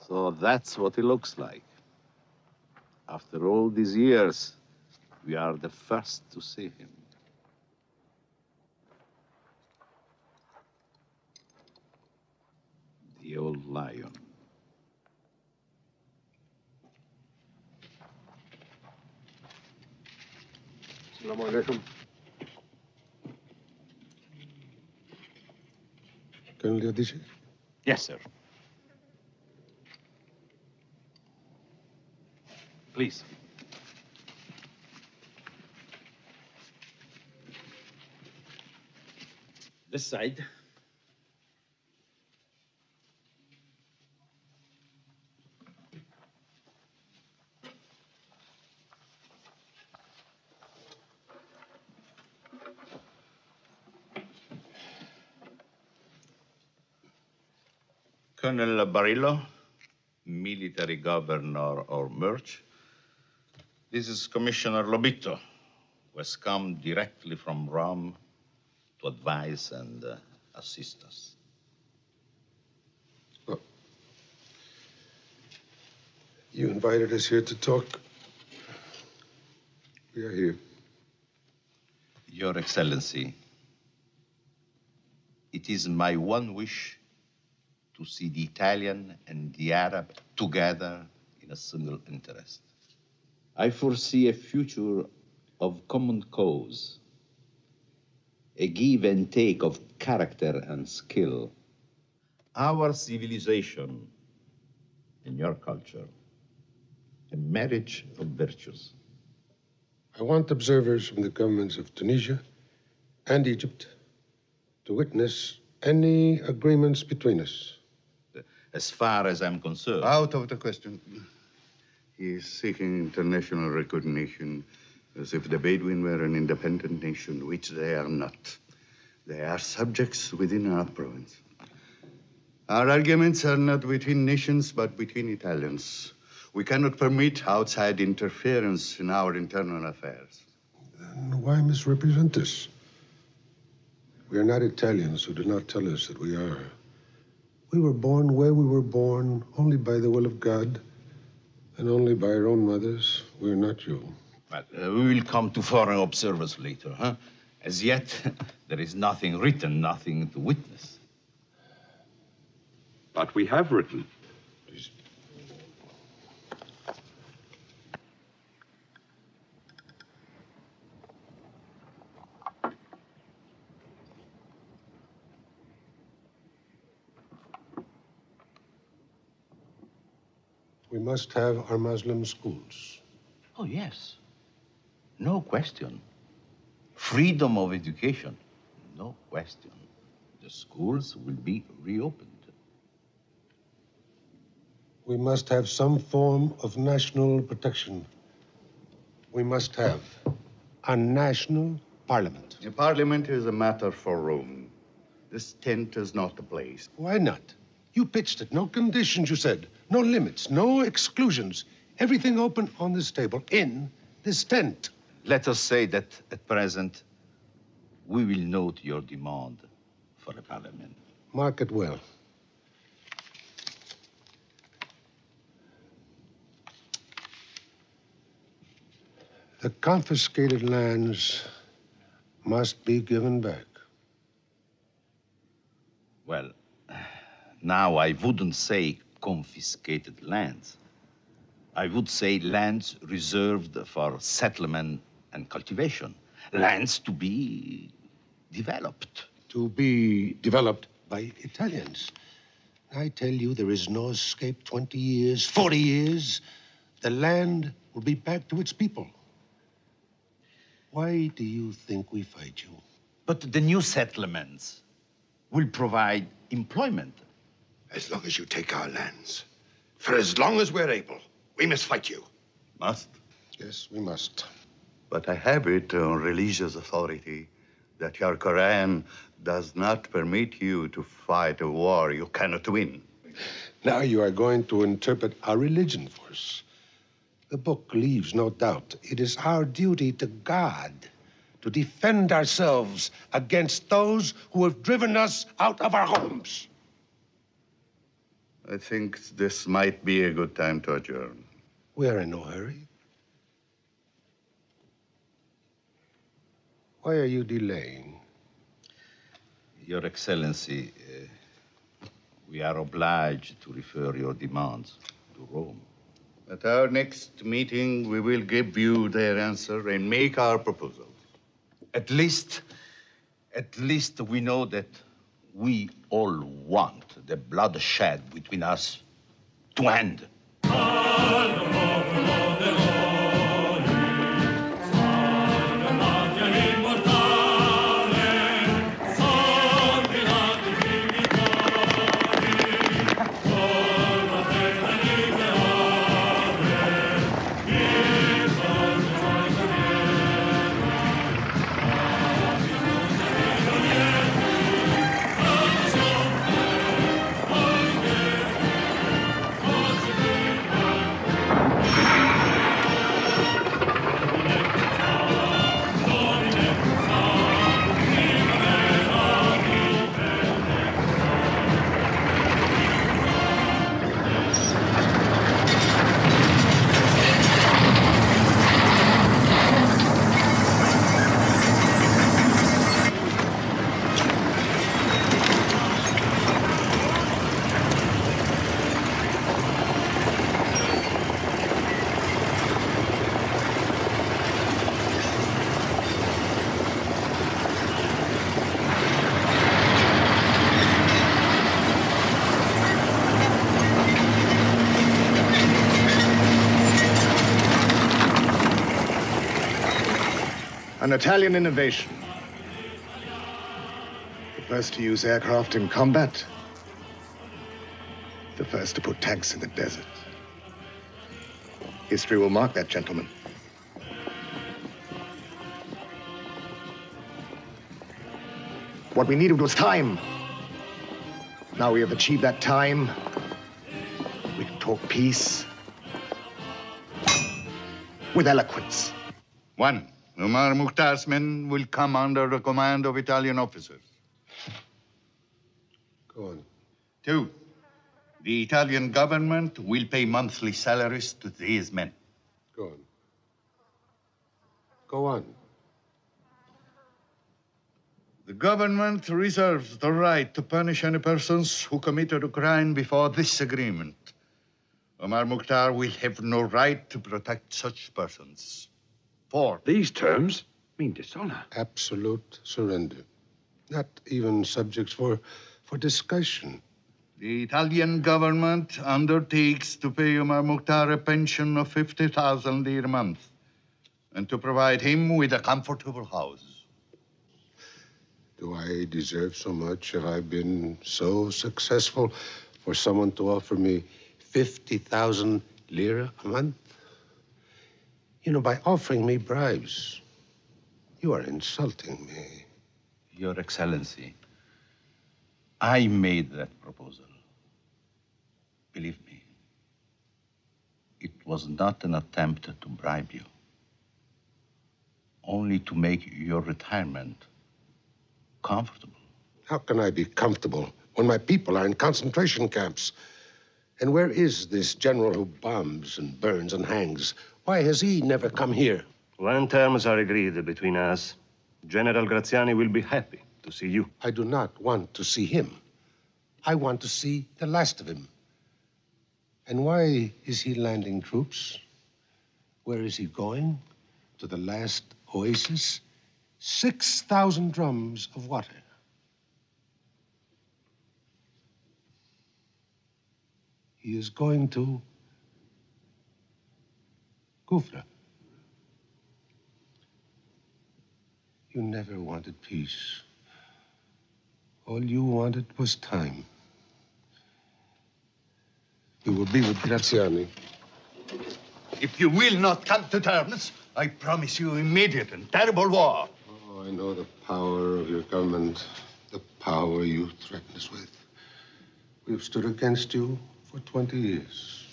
So that's what he looks like. After all these years, we are the first to see him. The old lion. Assalamu alaikum. Colonel Teodich? Yes, sir. Please. This side. Colonel Barillo, military governor or Merch, This is Commissioner Lobito, who has come directly from Rome to advise and assist us. Well, you invited us here to talk. We are here. Your Excellency, it is my one wish to see the Italian and the Arab together in a single interest. I foresee a future of common cause, a give and take of character and skill. Our civilization and your culture, a marriage of virtues. I want observers from the governments of Tunisia and Egypt to witness any agreements between us. As far as I'm concerned. Out of the question. He is seeking international recognition as if the Bedouin were an independent nation, which they are not. They are subjects within our province. Our arguments are not between nations, but between Italians. We cannot permit outside interference in our internal affairs. Then why misrepresent us? We are not Italians, so do not tell us that we are. We were born where we were born, only by the will of God, and only by our own mothers. We're not you. But we will come to foreign observers later, huh? As yet, there is nothing written, nothing to witness. But we have written. We must have our Muslim schools. Oh, yes. No question. Freedom of education, no question. The schools will be reopened. We must have some form of national protection. We must have a national parliament. The parliament is a matter for Rome. This tent is not the place. Why not? You pitched it. No conditions, you said. No limits, no exclusions. Everything open on this table, in this tent. Let us say that at present, we will note your demand for a parliament. Mark it well. The confiscated lands must be given back. Well, now I wouldn't say confiscated lands. I would say lands reserved for settlement and cultivation. Lands to be developed. To be developed by Italians. I tell you, there is no escape. 20 years, 40 years, the land will be back to its people. Why do you think we fight you? But the new settlements will provide employment. As long as you take our lands, for as long as we're able, we must fight you. Must? Yes, we must. But I have it on religious authority that your Quran does not permit you to fight a war you cannot win. Now you are going to interpret our religion for us. The book leaves no doubt. It is our duty to God to defend ourselves against those who have driven us out of our homes. I think this might be a good time to adjourn. We are in no hurry. Why are you delaying? Your Excellency, we are obliged to refer your demands to Rome. At our next meeting, we will give you their answer and make our proposals. At least we know that we all want the bloodshed between us to end. An Italian innovation. The first to use aircraft in combat. The first to put tanks in the desert. History will mark that, gentlemen. What we needed was time. Now we have achieved that time. We can talk peace with eloquence. 1. Omar Mukhtar's men will come under the command of Italian officers. Go on. 2. The Italian government will pay monthly salaries to these men. Go on. Go on. The government reserves the right to punish any persons who committed a crime before this agreement. Omar Mukhtar will have no right to protect such persons. 4. These terms mean dishonor. Absolute surrender. Not even subjects for discussion. The Italian government undertakes to pay Omar Mukhtar a pension of 50,000 lire a month and to provide him with a comfortable house. Do I deserve so much? Have I been so successful for someone to offer me 50,000 lira a month? You know, by offering me bribes, you are insulting me. Your Excellency, I made that proposal. Believe me, it was not an attempt to bribe you, only to make your retirement comfortable. How can I be comfortable when my people are in concentration camps? And where is this general who bombs and burns and hangs? Why has he never come here? When terms are agreed between us, General Graziani will be happy to see you. I do not want to see him. I want to see the last of him. And why is he landing troops? Where is he going? To the last oasis? 6,000 drums of water. He is going to Kufra. You never wanted peace. All you wanted was time. You will be with Graziani. If you will not come to terms, I promise you immediate and terrible war. Oh, I know the power of your government, the power you threaten us with. We've stood against you for 20 years.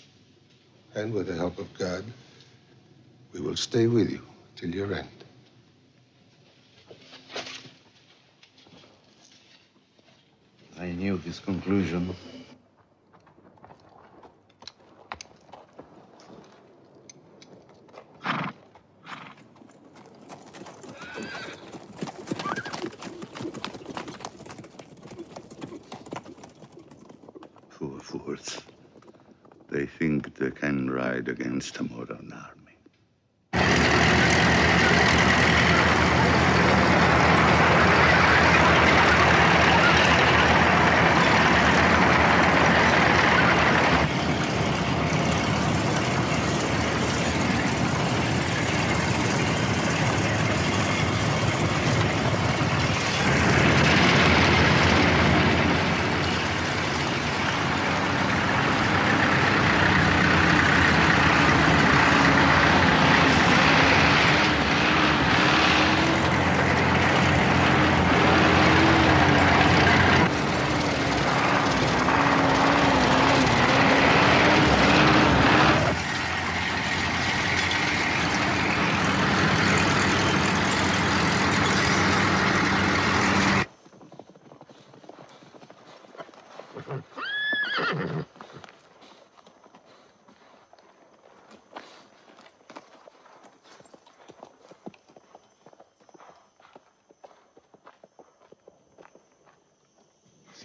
And with the help of God, we will stay with you till your end. I knew this conclusion. Poor fools. They think they can ride against a modern army.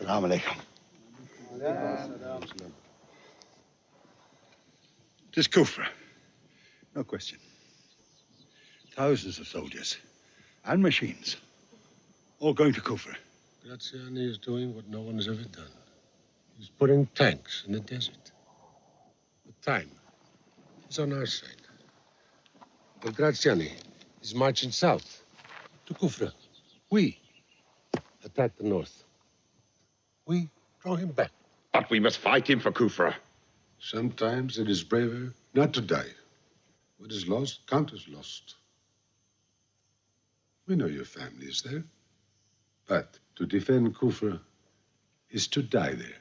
Assalamu alaikum. It is Kufra. No question. Thousands of soldiers and machines all going to Kufra. Graziani is doing what no one has ever done. He's putting tanks in the desert. The time is on our side. But Graziani is marching south to Kufra. We attack the north. We draw him back. But we must fight him for Kufra. Sometimes it is braver not to die. What is lost, count as lost. We know your family is there. But to defend Kufra is to die there.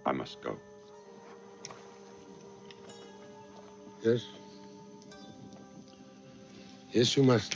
I must go. Yes? Yes, you must.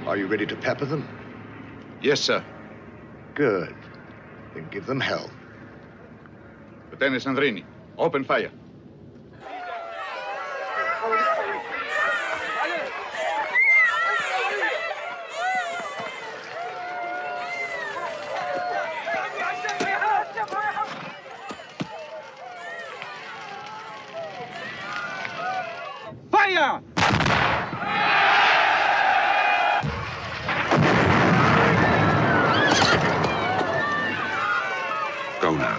Are you ready to pepper them? Yes, sir. Good. Then give them hell. Lieutenant Sandrini, open fire. Fire! Go now.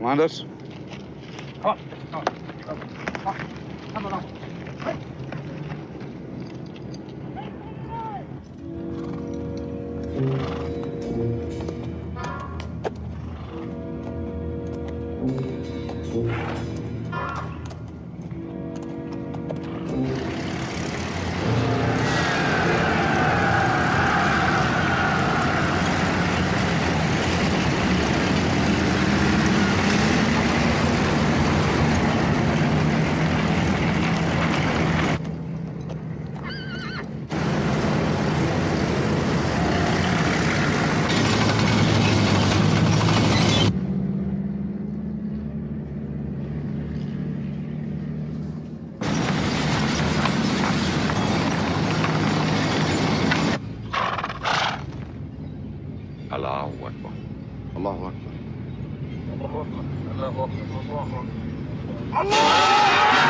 Commandos? Allahu Akbar. Allahu Akbar. Allahu Akbar. Allahu Akbar. Allah!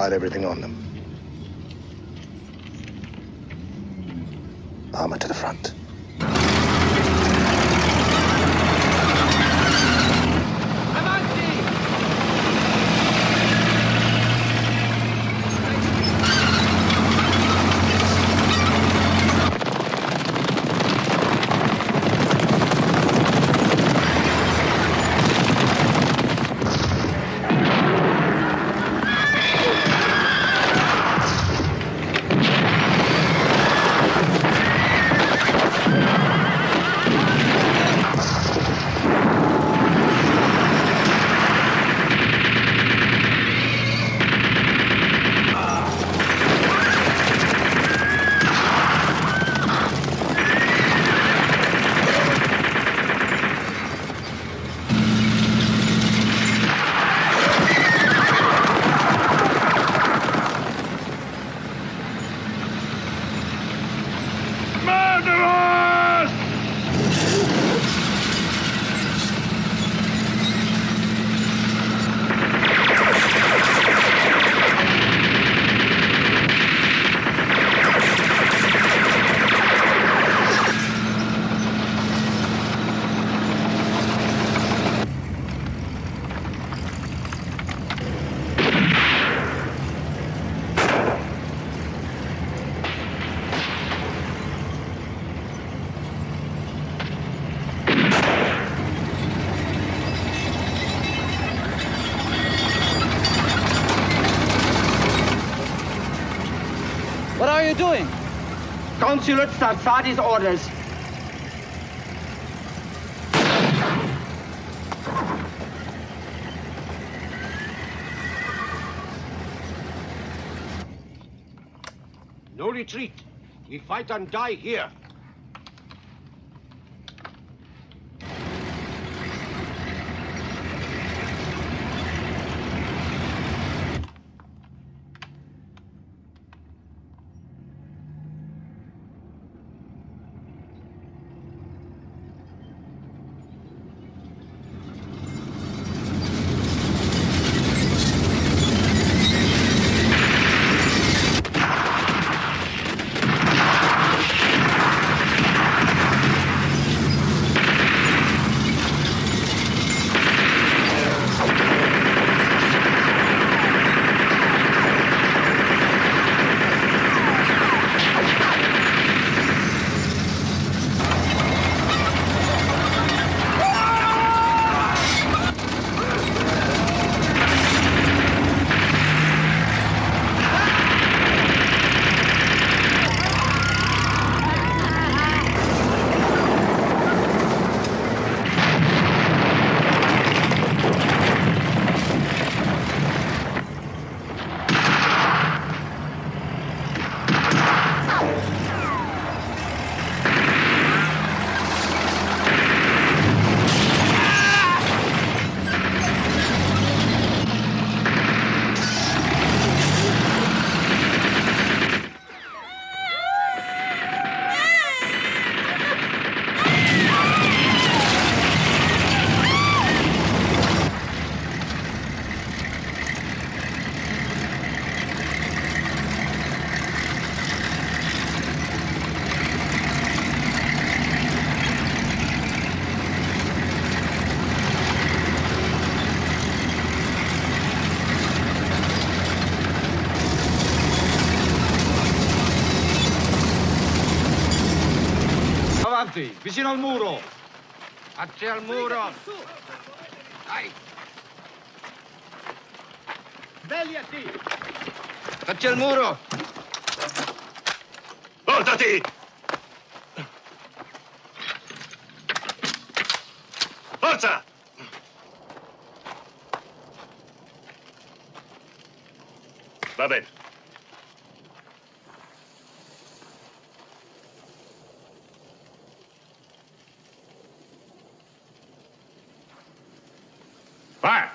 piled everything on them. Armor to the front. What are you doing? Consulate Sarsadi's orders. No retreat. We fight and die here. Avanti, vicino al muro. Avanti al muro. Dai. Svegliati! Faccia il muro. Voltati! Forza! Va bene. Fire!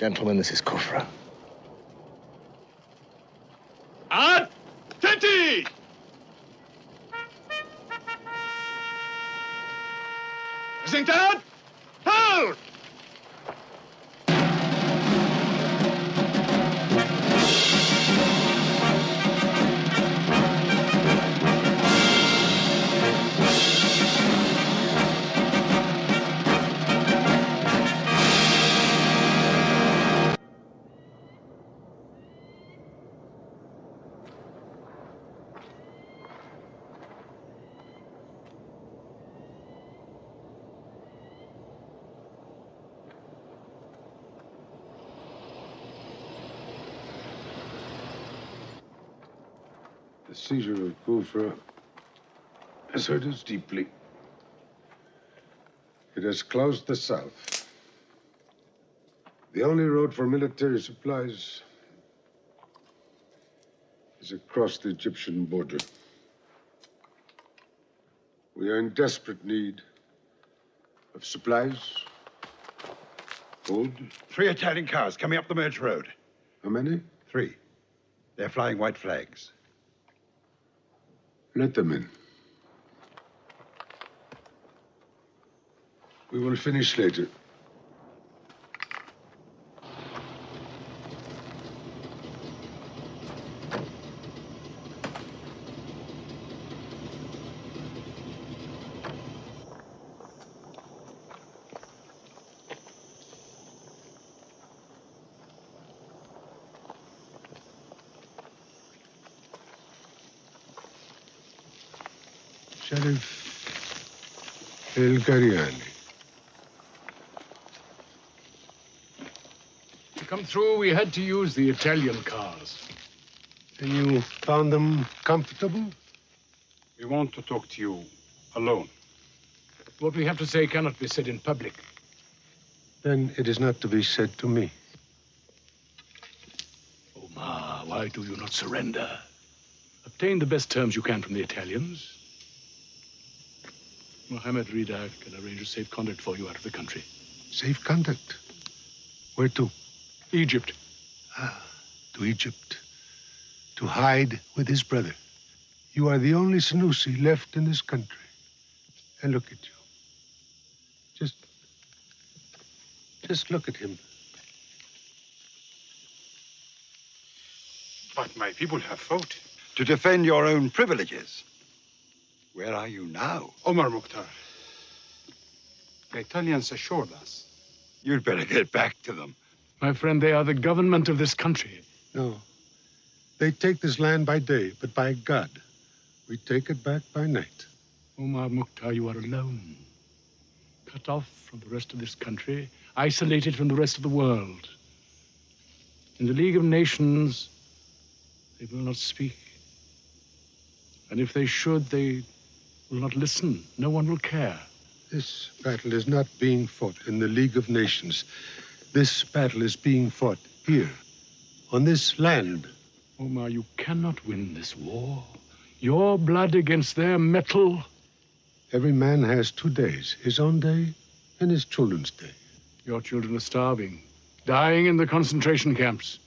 Gentlemen, this is Kufra. Attenti! Gesindheit! Halt! The seizure of Kufra has hurt us deeply. It has closed the south. The only road for military supplies is across the Egyptian border. We are in desperate need of supplies, food. 3 Italian cars coming up the merge road. How many? 3. They're flying white flags. Let them in. We will finish later. Sheriff El-Gariani. To come through, we had to use the Italian cars. And you found them comfortable? We want to talk to you alone. What we have to say cannot be said in public. Then it is not to be said to me. Omar, why do you not surrender? Obtain the best terms you can from the Italians. Mohammed Rida can arrange a safe conduct for you out of the country. Safe conduct? Where to? Egypt. Ah, to Egypt. To hide with his brother. You are the only Sanusi left in this country. And look at you. Just look at him. But my people have fought to defend your own privileges. Where are you now? Omar Mukhtar. The Italians assured us. You'd better get back to them. My friend, they are the government of this country. No. They take this land by day, but by God, we take it back by night. Omar Mukhtar, you are alone. Cut off from the rest of this country, isolated from the rest of the world. In the League of Nations, they will not speak. And if they should, they will not listen. No one will care. This battle is not being fought in the League of Nations. This battle is being fought here, on this land. Omar, you cannot win this war. Your blood against their metal. Every man has 2 days, his own day and his children's day. Your children are starving, dying in the concentration camps,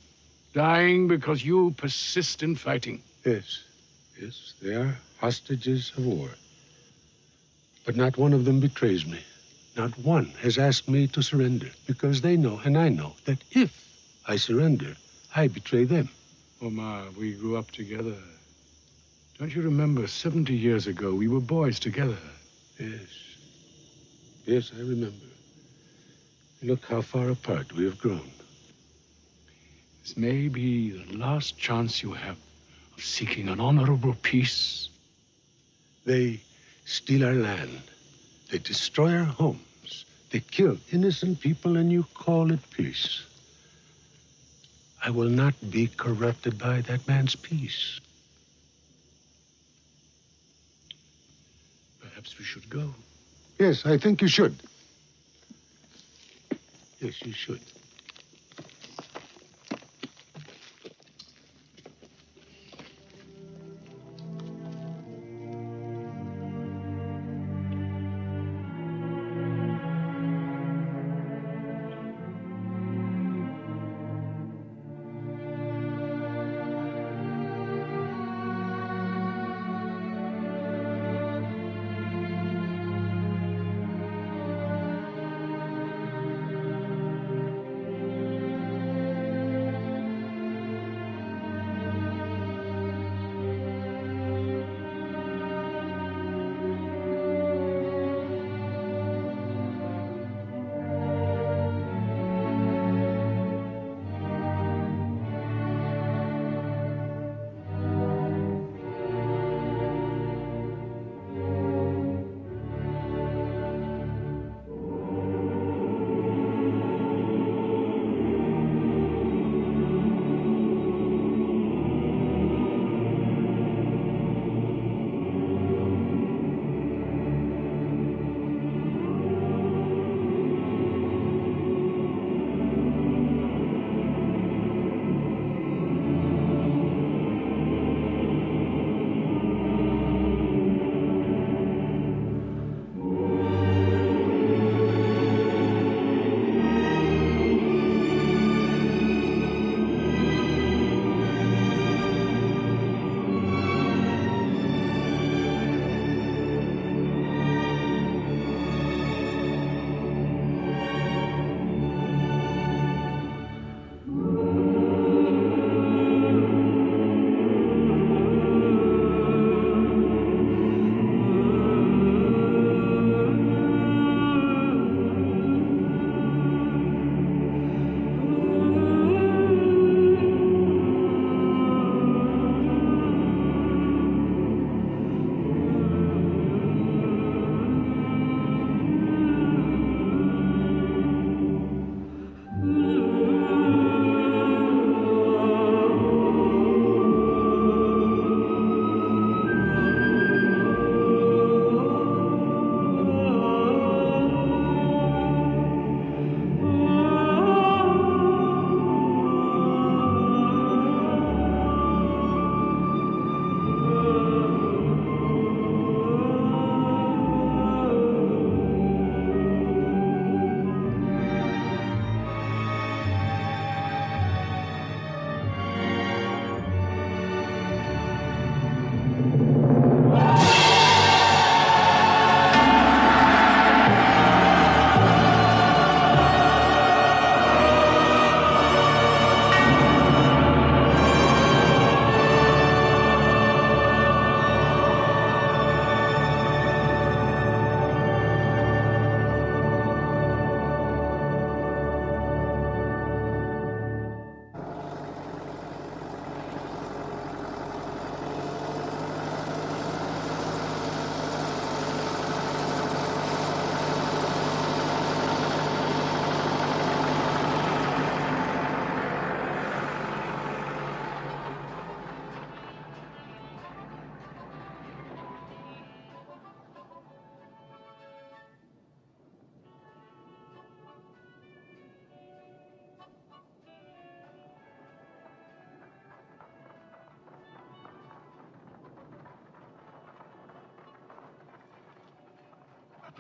dying because you persist in fighting. Yes, they are hostages of war. But not one of them betrays me. Not one has asked me to surrender, because they know, and I know, that if I surrender, I betray them. Omar, we grew up together. Don't you remember 70 years ago, we were boys together? Yes, I remember. Look how far apart we have grown. This may be the last chance you have of seeking an honorable peace. They steal our land. They destroy our homes. They kill innocent people, and you call it peace. I will not be corrupted by that man's peace. Perhaps we should go. Yes, I think you should. Yes, you should.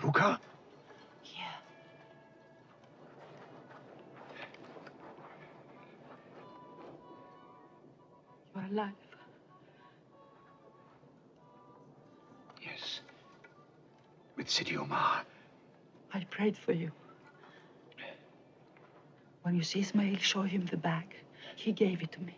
Luca? You're alive. Yes. With Sidi Omar. I prayed for you. When you see Ismail show him the bag, he gave it to me.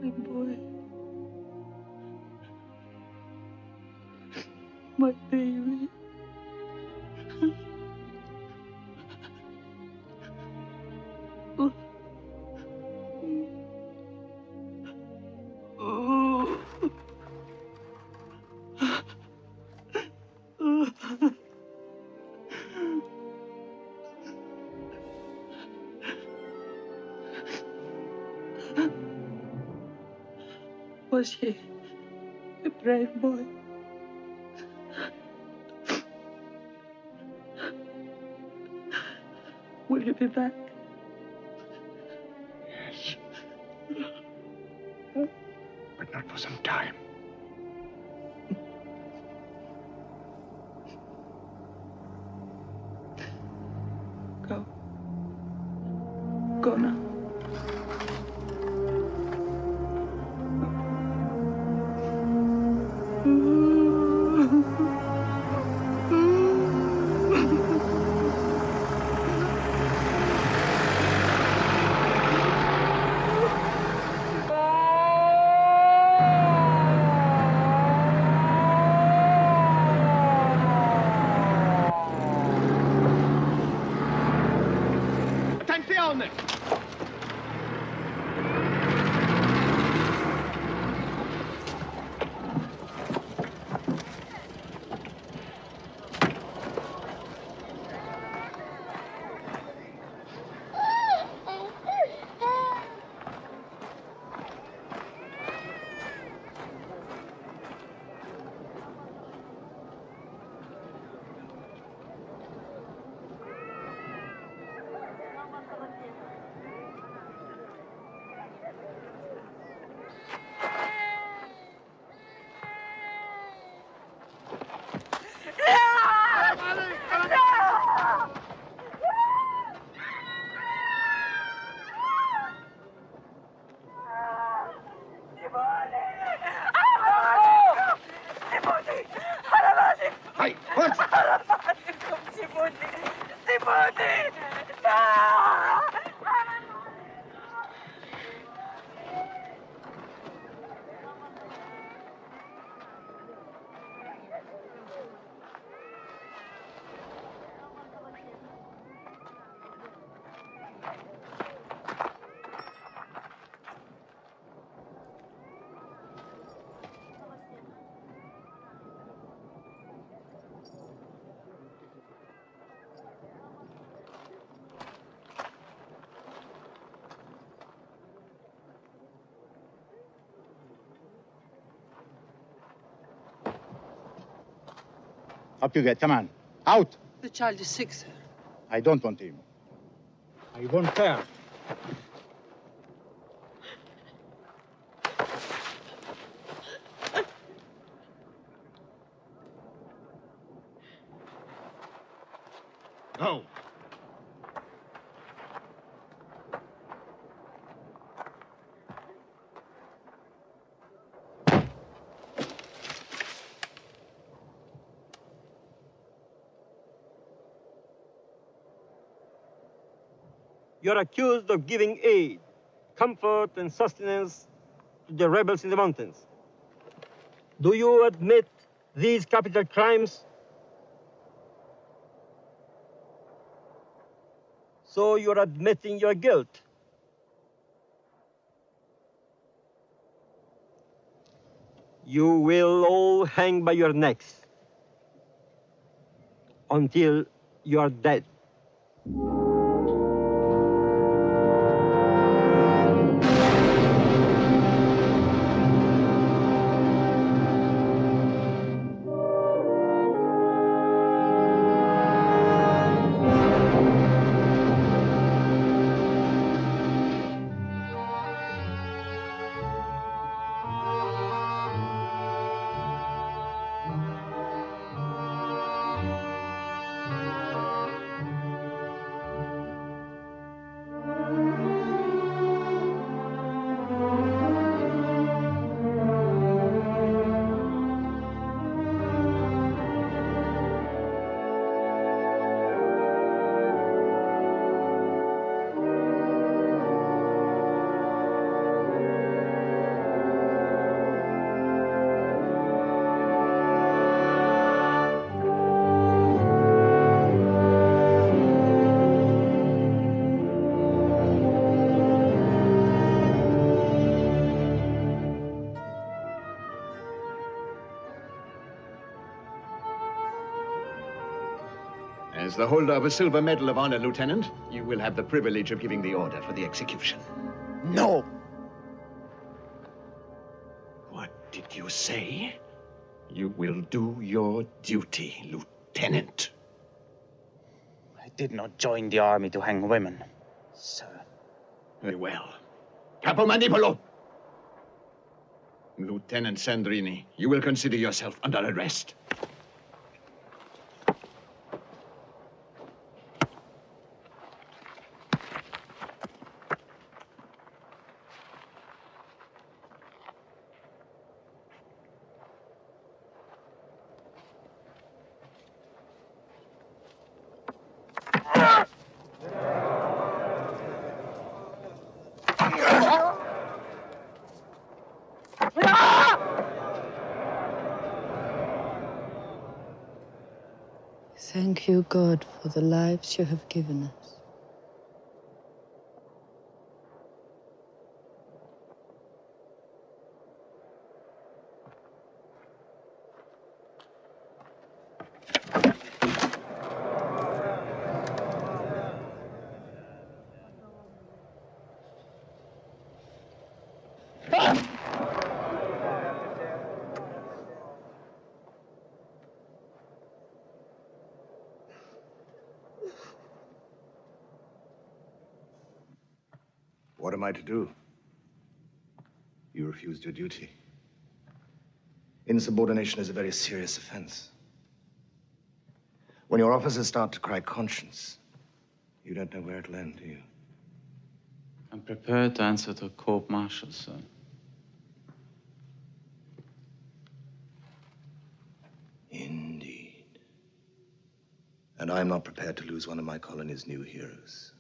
My boy. My baby. Was he a brave boy? Will you be back? Yes. But not for some time. Go. Go now. Attenzione! Hey, what? Up you get. Come on. Out. The child is sick, sir. I don't want him. I want her. Go. You're accused of giving aid, comfort, and sustenance to the rebels in the mountains. Do you admit these capital crimes? So you're admitting your guilt. You will all hang by your necks until you are dead. As the holder of a silver medal of honor, Lieutenant, you will have the privilege of giving the order for the execution. No! What did you say? You will do your duty, Lieutenant. I did not join the army to hang women, sir. Very well. Capo Manipolo! Lieutenant Sandrini, you will consider yourself under arrest. Thank you, God, for the lives you have given us. What am I to do? You refused your duty. Insubordination is a very serious offense. When your officers start to cry conscience, you don't know where it'll end, do you? I'm prepared to answer to a court-martial, sir. Indeed. And I'm not prepared to lose one of my colony's new heroes.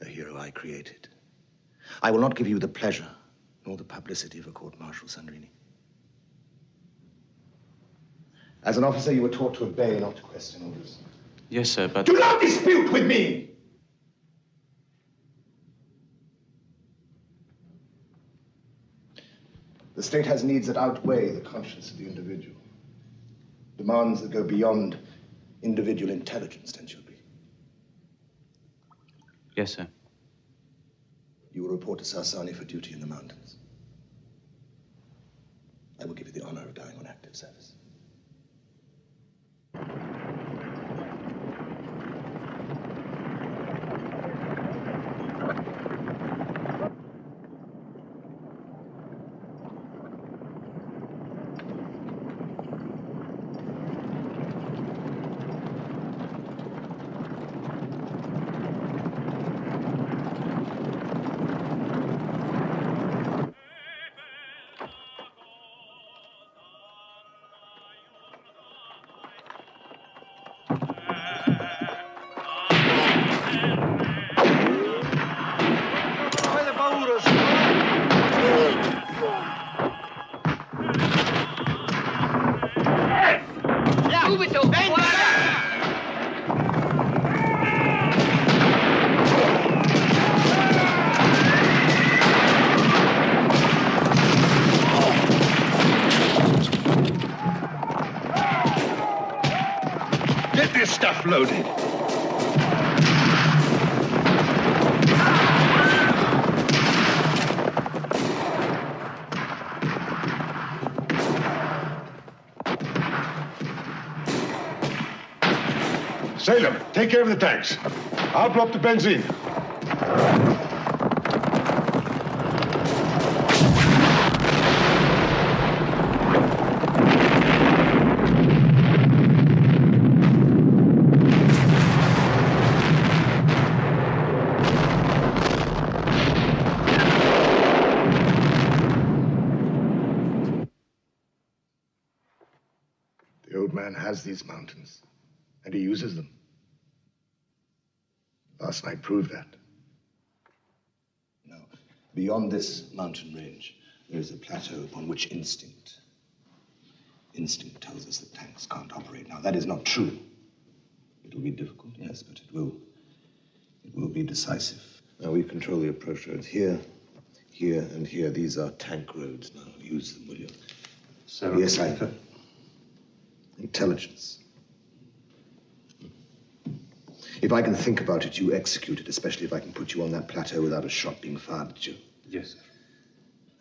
A hero I created. I will not give you the pleasure nor the publicity of a court-martial, Sandrini. As an officer, you were taught to obey, not to question orders. Yes, sir, but... Do not dispute with me! The state has needs that outweigh the conscience of the individual. Demands that go beyond individual intelligence, don't you agree? Yes, sir. You will report to Sarsani for duty in the mountains. I will give you the honor of dying on active service. Get this stuff loaded. Salem, take care of the tanks. I'll blow up the benzene. The old man has these mountains, and he uses them. Last night proved that. Now, beyond this mountain range, there is a plateau upon which instinct tells us that tanks can't operate. Now, that is not true. It will be difficult, yes, but it will be decisive. Now, we control the approach roads here, here, and here. These are tank roads. Now, use them, will you? Sir. Yes, I... Intelligence. If I can think about it, you execute it, especially if I can put you on that plateau without a shot being fired at you. Yes, sir.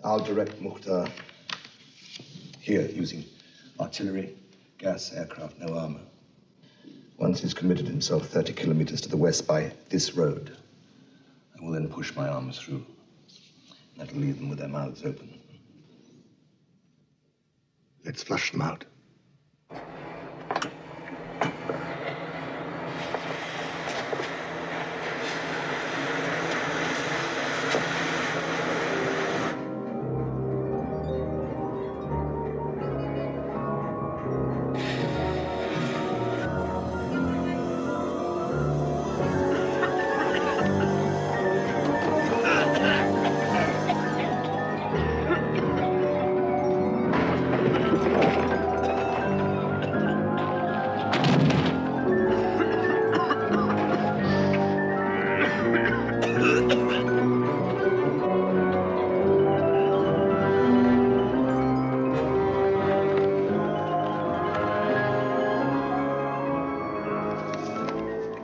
I'll direct Mukhtar here using artillery, gas, aircraft, no armor. Once he's committed himself 30 kilometers to the west by this road, I will then push my arms through. That'll leave them with their mouths open. Let's flush them out.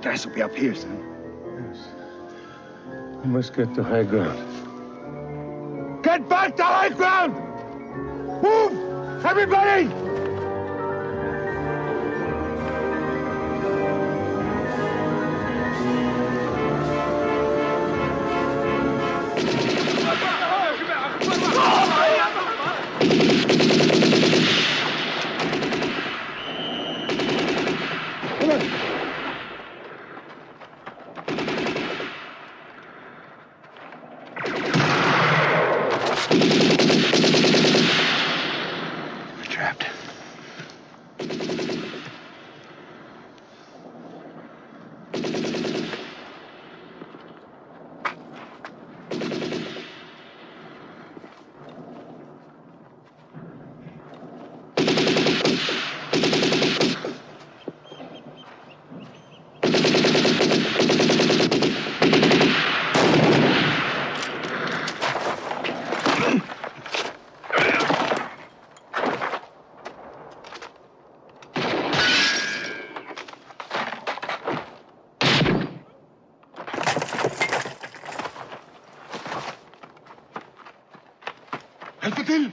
Gas will be up here, son. Yes. We must get to high ground. Get back to high ground! Move! Everybody! الفتيل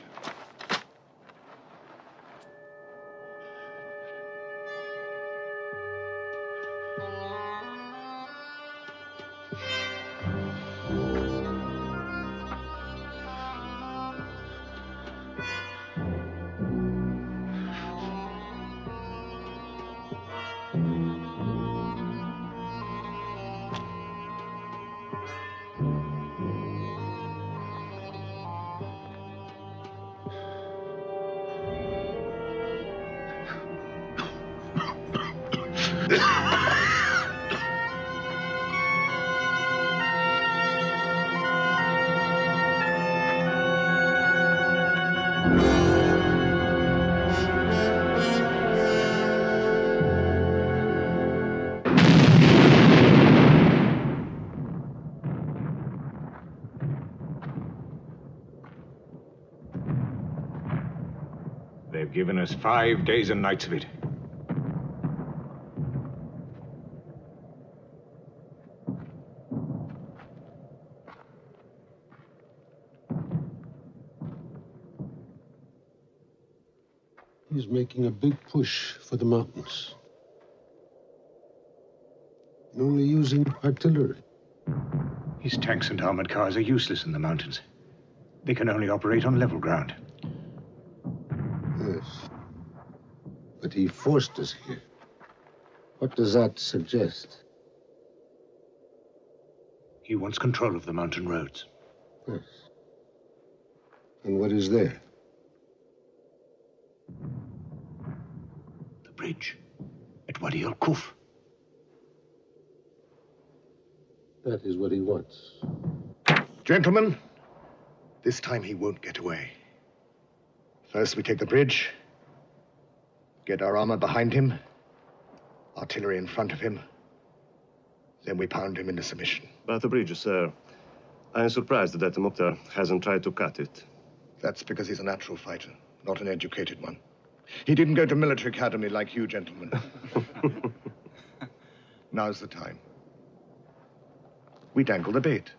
They've given us 5 days and nights of it. He's making a big push for the mountains. And only using artillery. His tanks and armored cars are useless in the mountains. They can only operate on level ground. Yes. But he forced us here. What does that suggest? He wants control of the mountain roads. Yes. And what is there? The bridge at Wadi al-Kuf. That is what he wants. Gentlemen, this time he won't get away. First, we take the bridge, get our armor behind him, artillery in front of him, then we pound him into submission. About the bridge, sir, I am surprised that Mukhtar hasn't tried to cut it. That's because he's a natural fighter, not an educated one. He didn't go to military academy like you, gentlemen. Now's the time. We dangle the bait.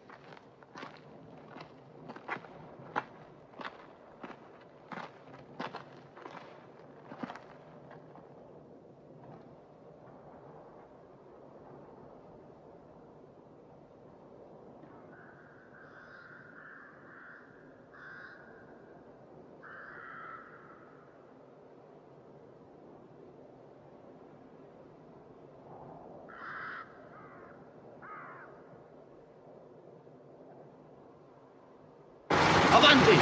Avanti!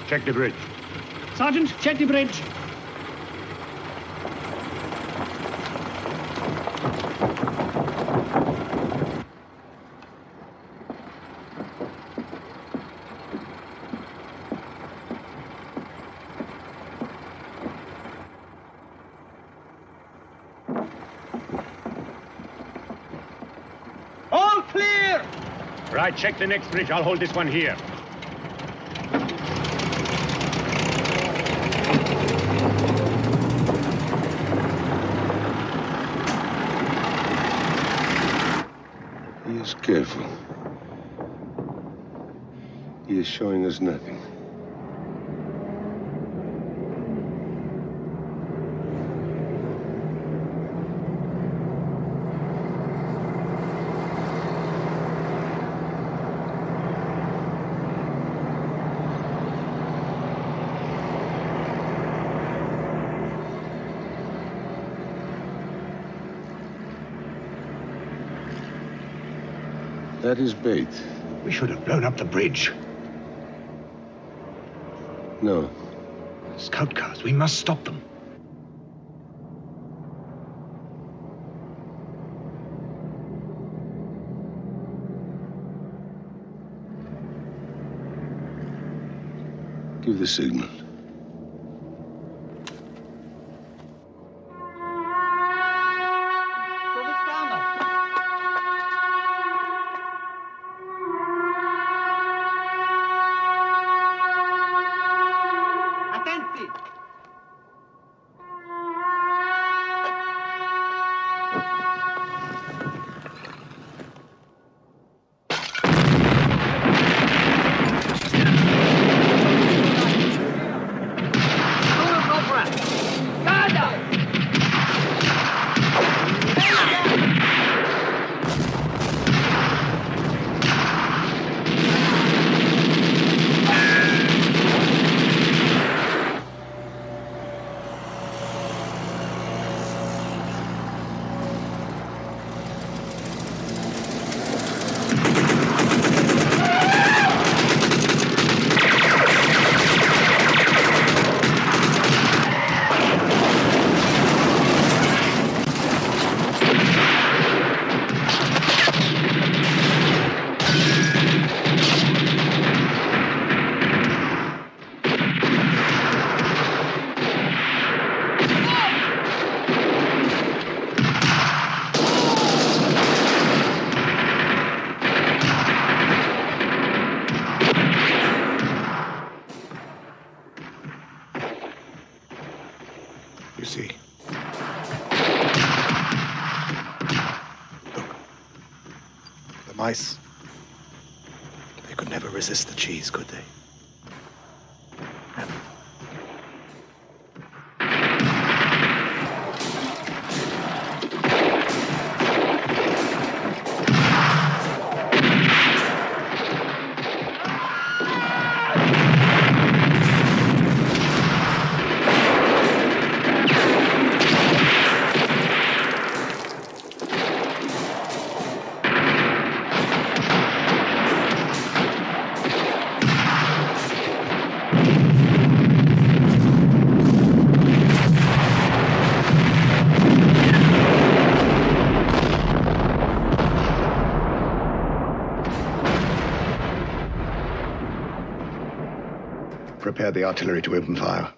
Check the bridge. Sergeant, check the bridge. All clear! Right, check the next bridge. I'll hold this one here. He is careful. He is showing us nothing. That is bait. We should have blown up the bridge. No. Scout cars, we must stop them. Give the signal. Attenti! You see. Look. The mice. They could never resist the cheese, could they? prepare the artillery to open fire.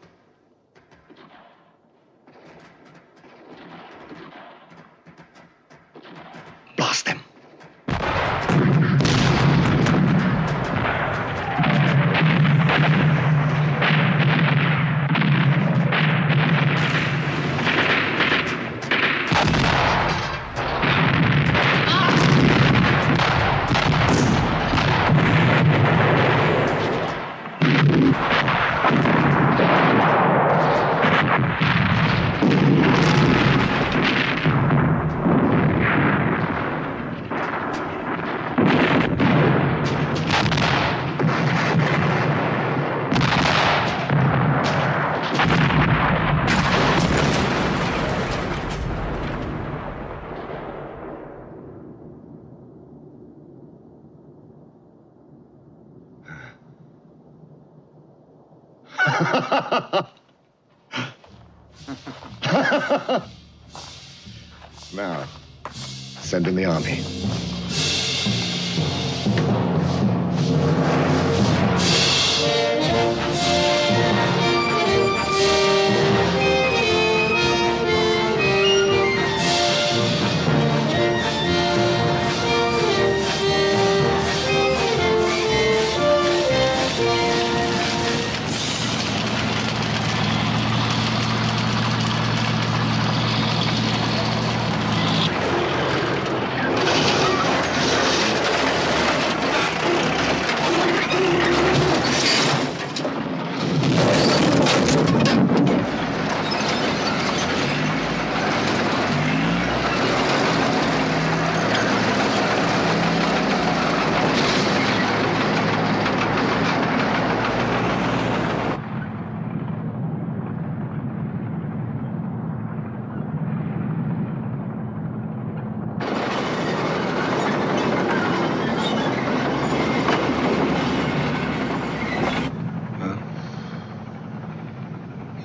Blast them. Now, send in the army.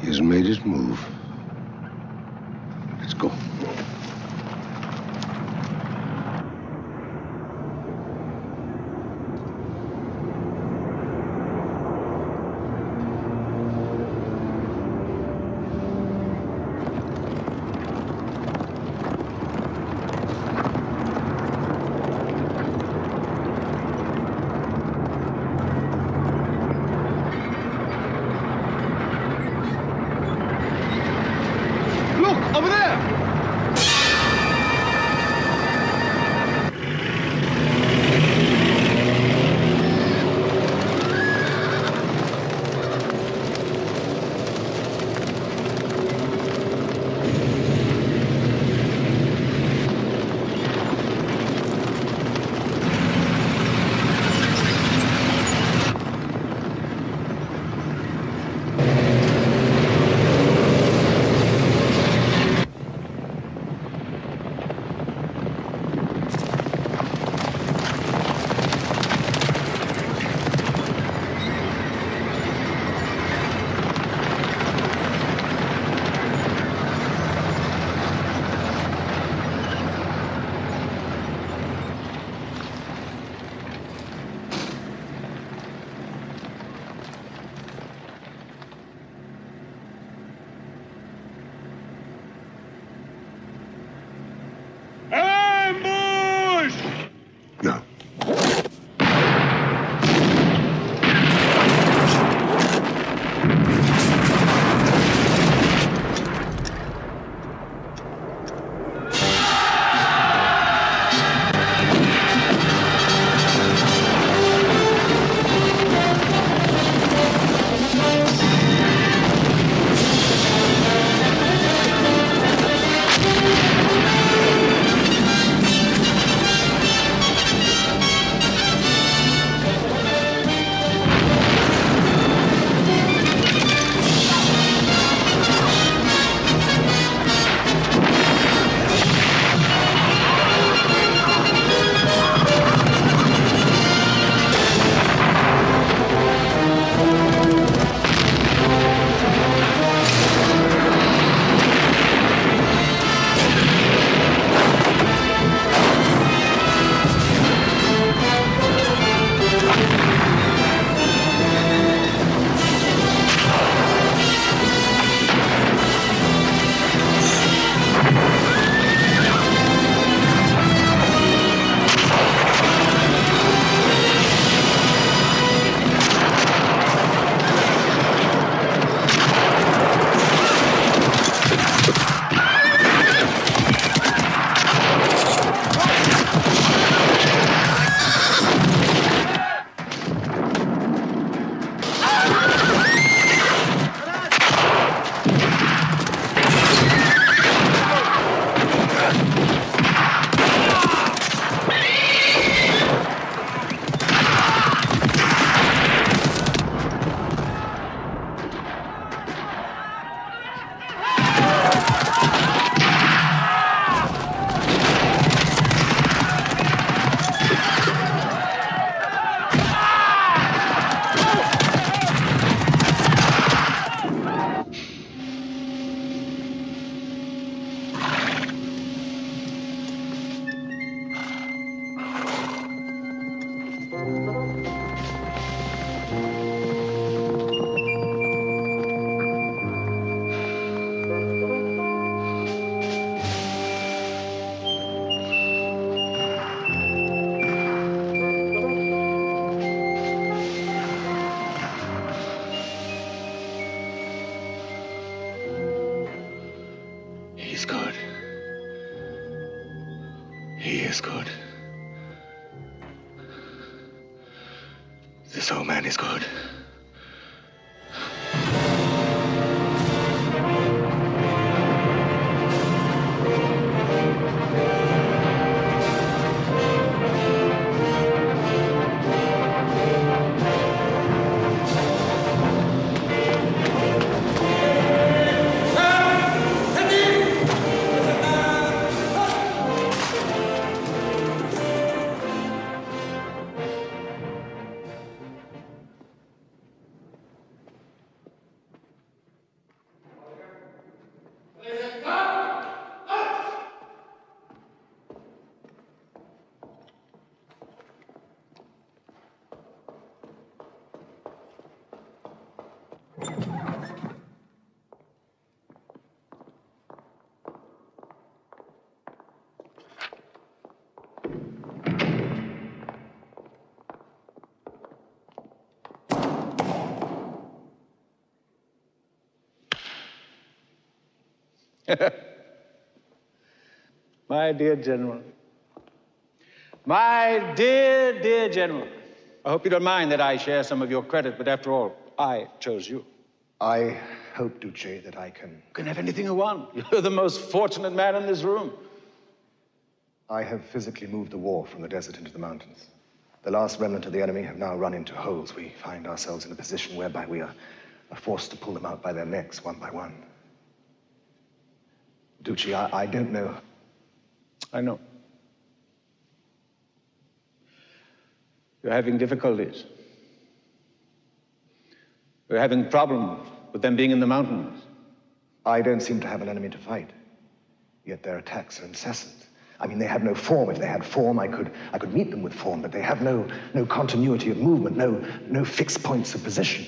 He's made his move. Let's go. Over there! He's good. He is good. This old man is good. My dear General. My dear, dear General. I hope you don't mind that I share some of your credit, but after all, I chose you. I hope, Duce, that I can... You can have anything you want. You're the most fortunate man in this room. I have physically moved the war from the desert into the mountains. The last remnant of the enemy have now run into holes. We find ourselves in a position whereby we are forced to pull them out by their necks, one by one. Duce, I don't know. I know. You're having difficulties. You're having problems with them being in the mountains. I don't seem to have an enemy to fight, yet their attacks are incessant. I mean, they have no form. If they had form, I could meet them with form, but they have no continuity of movement, no fixed points of position.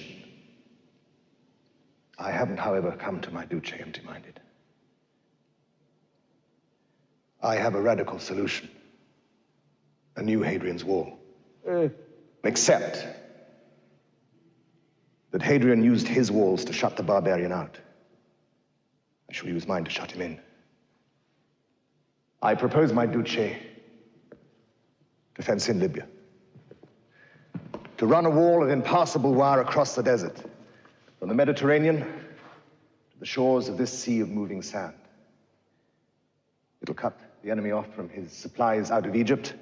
I haven't, however, come to my Duce empty-minded. I have a radical solution. A new Hadrian's Wall. Except that Hadrian used his walls to shut the barbarian out. I shall use mine to shut him in. I propose, my Duce, to fence in Libya. To run a wall of impassable wire across the desert, from the Mediterranean to the shores of this sea of moving sand. It'll cut the enemy off from his supplies out of Egypt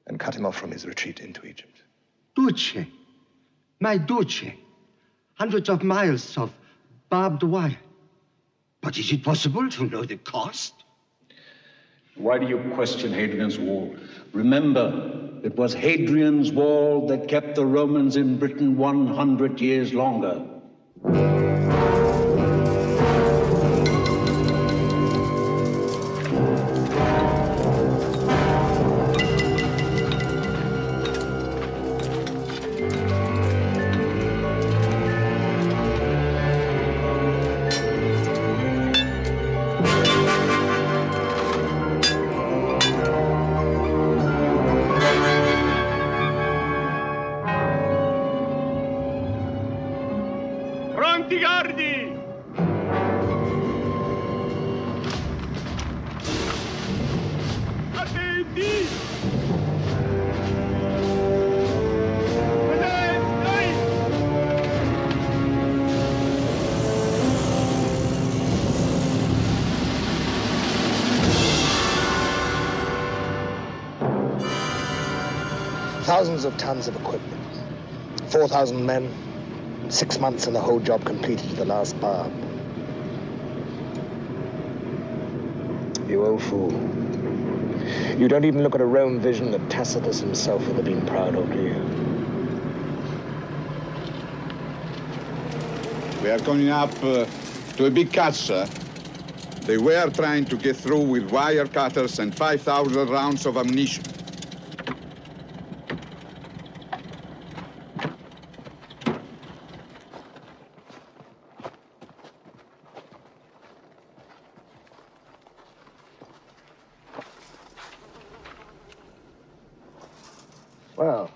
and cut him off from his retreat into Egypt. Duce, my Duce, hundreds of miles of barbed wire. But is it possible to know the cost? Why do you question Hadrian's Wall? Remember, it was Hadrian's Wall that kept the Romans in Britain 100 years longer. Thousands of tons of equipment, 4,000 men, 6 months and the whole job completed to the last barb. You old fool. You don't even look at a Rome vision that Tacitus himself would have been proud of, do you? We are coming up to a big cut, sir. They were trying to get through with wire cutters and 5,000 rounds of ammunition. Well,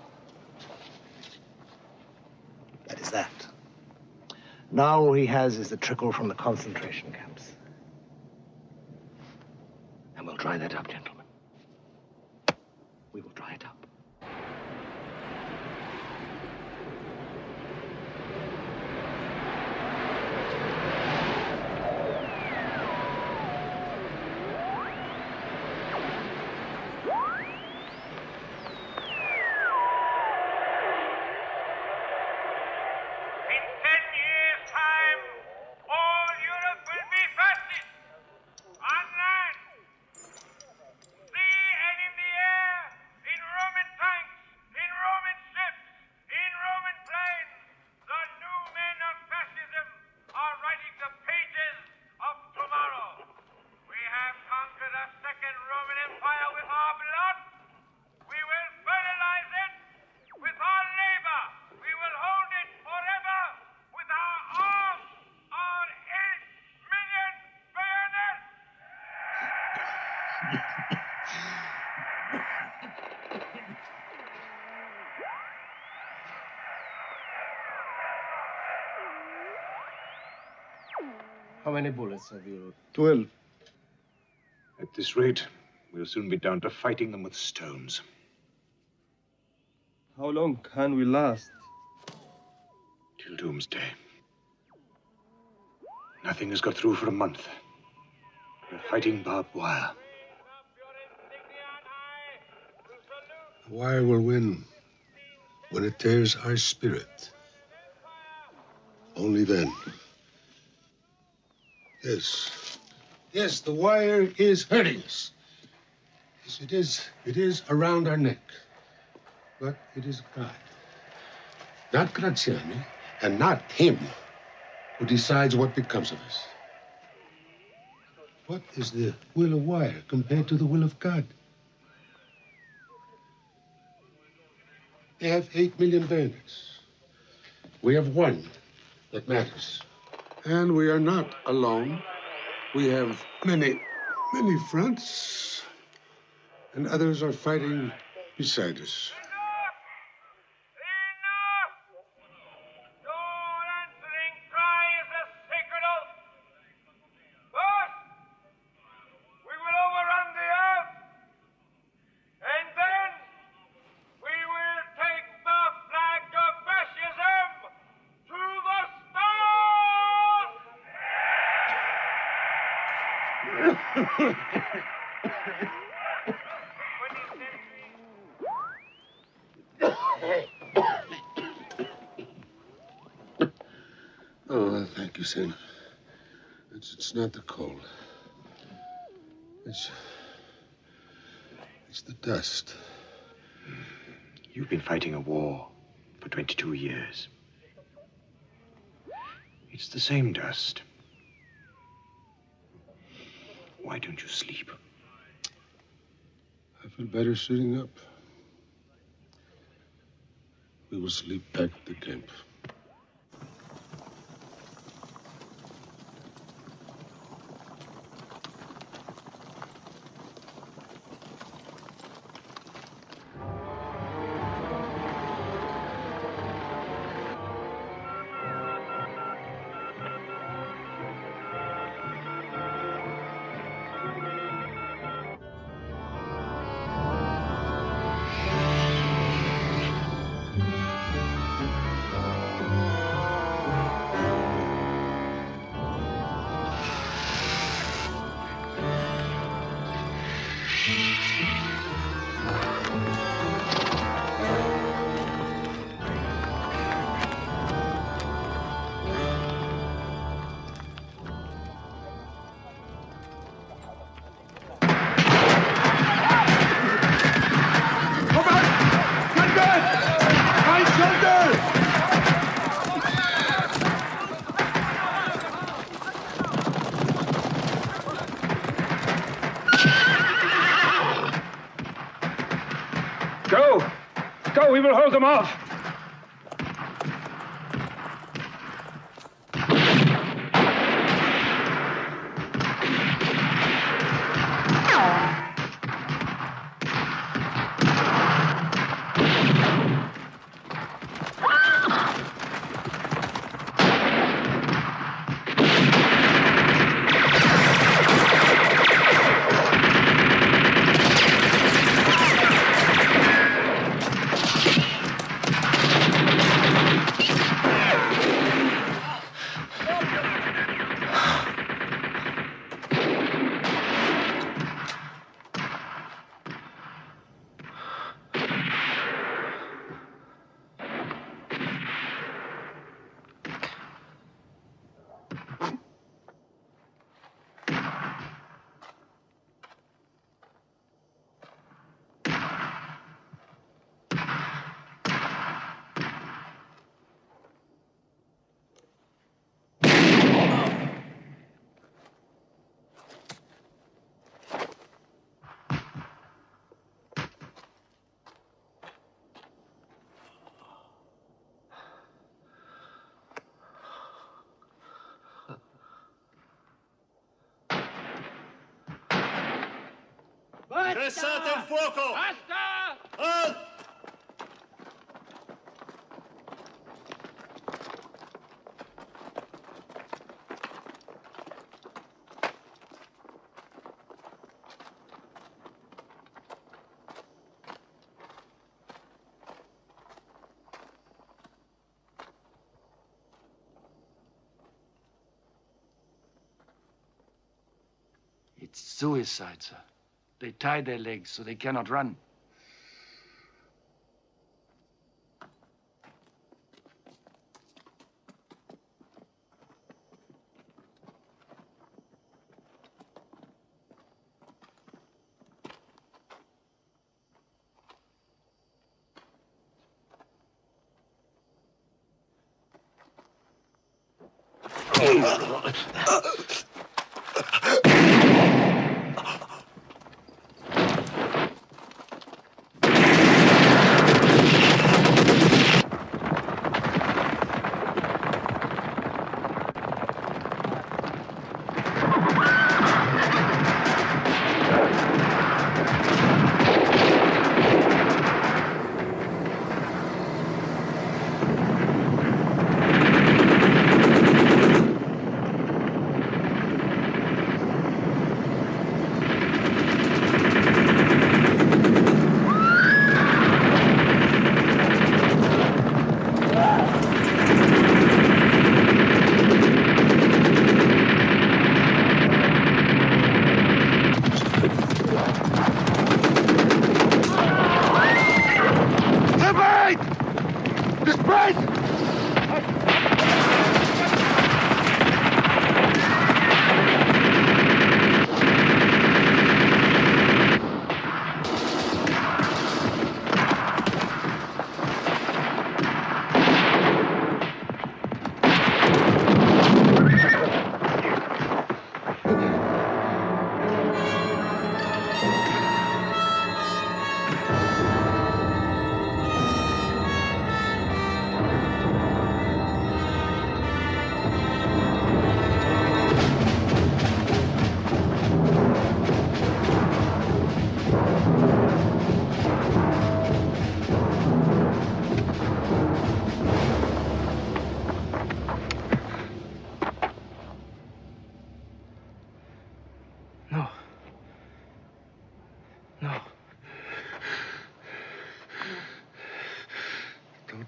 that is that. Now all he has is the trickle from the concentration camps. And we'll dry that up, gentlemen. We will dry it up. How many bullets have you? 12. At this rate, we'll soon be down to fighting them with stones. How long can we last? Till doomsday. Nothing has got through for a month. We're fighting barbed wire. The wire will win when it tears our spirit. Only then. Yes. Yes, the wire is hurting us. Yes, it is. It is around our neck. But it is God, not Graziani, and not him, who decides what becomes of us. What is the will of wire compared to the will of God? They have 8 million bayonets. We have one that matters. And we are not alone. We have many fronts, and others are fighting beside us. Oh, thank you, Senator. It's not the cold. It's the dust. You've been fighting a war for 22 years. It's the same dust. Why don't you sleep? I feel better sitting up. We will sleep back at the camp. Go, we will hold them off. Cessate il fuoco! Basta! Halt! It's suicide, sir. They tie their legs so they cannot run.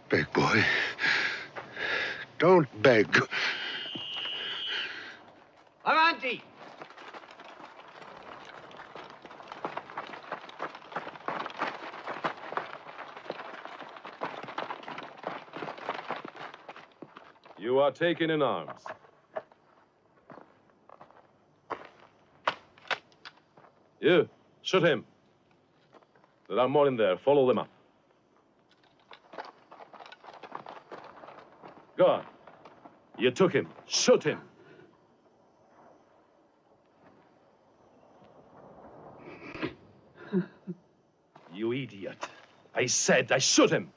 Beg, boy. Don't beg. Avanti! You are taken in arms. You, shoot him. There are more in there. Follow them up. Go on. You took him. Shoot him. You idiot. I said I shoot him.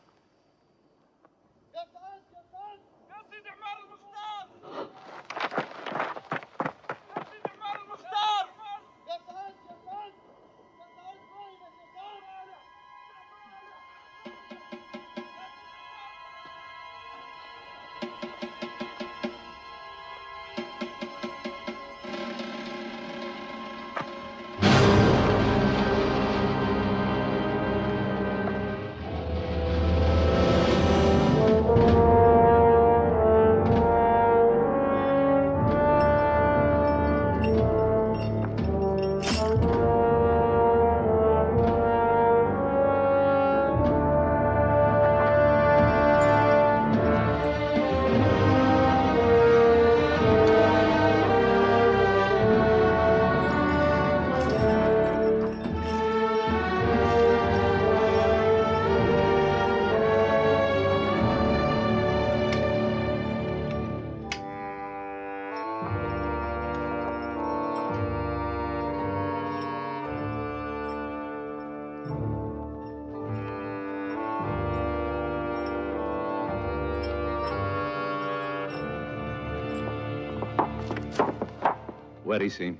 Where is he?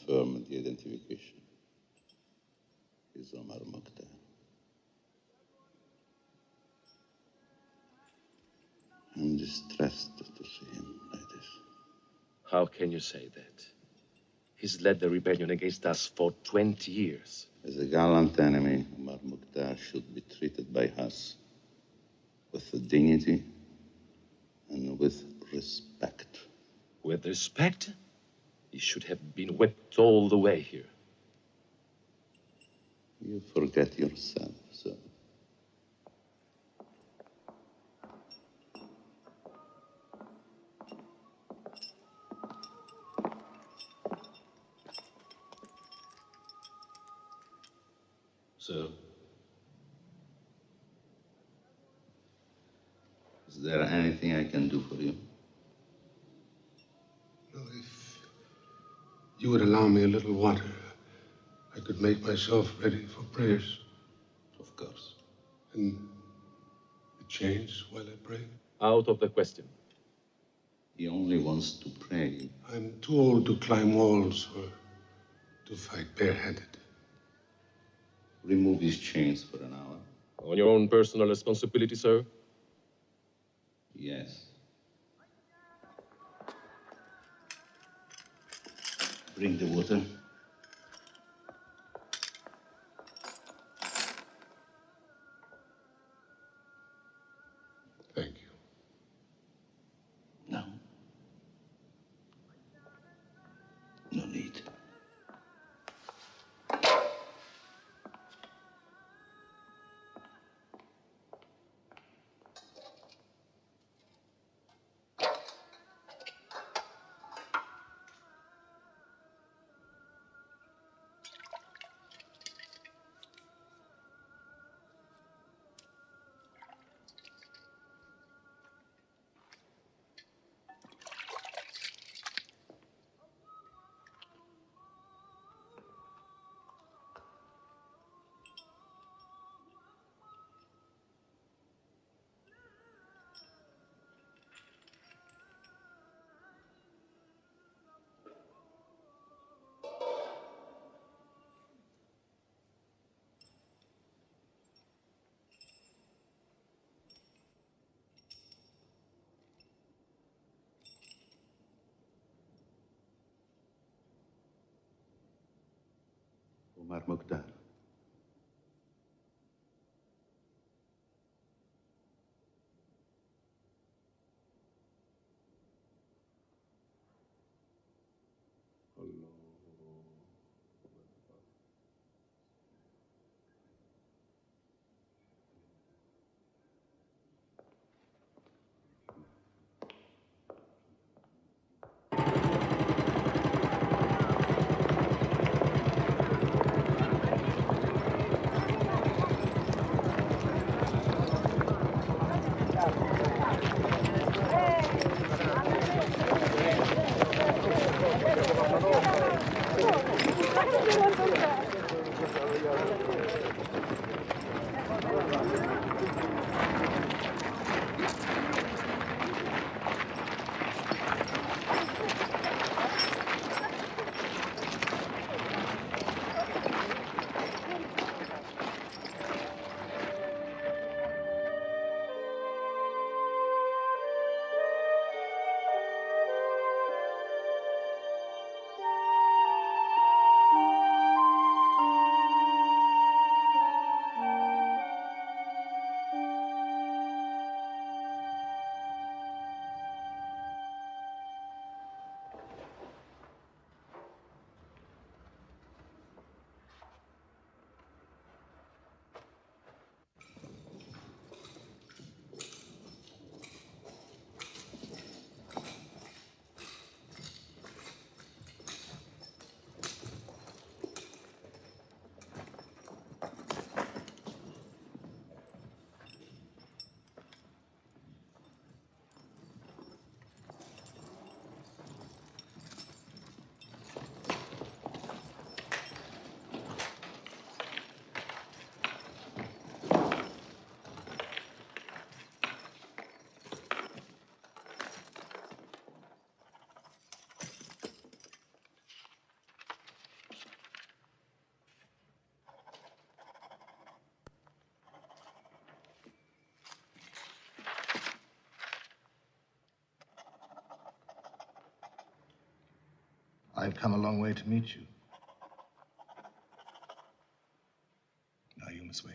confirm the identification. Is Omar Mukhtar. I'm distressed to see him like this. How can you say that? He's led the rebellion against us for 20 years. As a gallant enemy, Omar Mukhtar should be treated by us with dignity and with respect. With respect? He should have been whipped all the way here. You forget yourself, sir. Sir, is there anything I can do for you? No, if you would allow me a little water, I could make myself ready for prayers. Of course. And the chains while I pray? Out of the question. He only wants to pray. I'm too old to climb walls or to fight barehanded. Remove his chains for an hour. On your own personal responsibility, sir? Yes. Bring the water. Thank you. No. No need. Omar Mukhtar. I've come a long way to meet you. Now you must wait.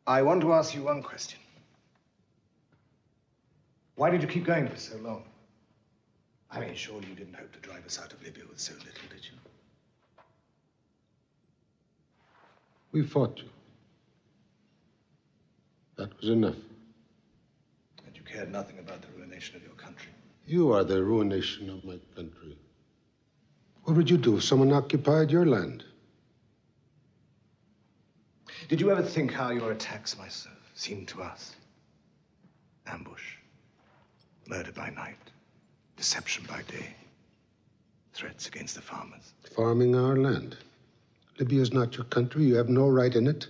I want to ask you one question. Why did you keep going for so long? I mean, surely you didn't hope to drive us out of Libya with so little, did you? We fought you. That was enough. And you cared nothing about the ruination of your country. You are the ruination of my country. What would you do if someone occupied your land? Did you ever think how your attacks might have seemed to us? Ambush, murder by night, deception by day, threats against the farmers. Farming our land. Libya is not your country. You have no right in it.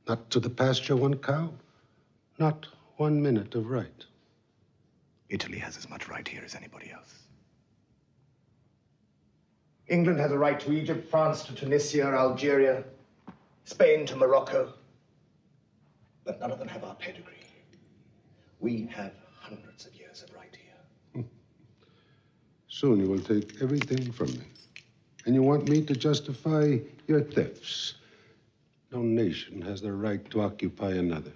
Not to the pasture one cow. Not 1 minute of right. Italy has as much right here as anybody else. England has a right to Egypt, France to Tunisia, Algeria, Spain to Morocco. But none of them have our pedigree. We have hundreds of years of right here. Soon you will take everything from me. And you want me to justify your thefts. No nation has the right to occupy another.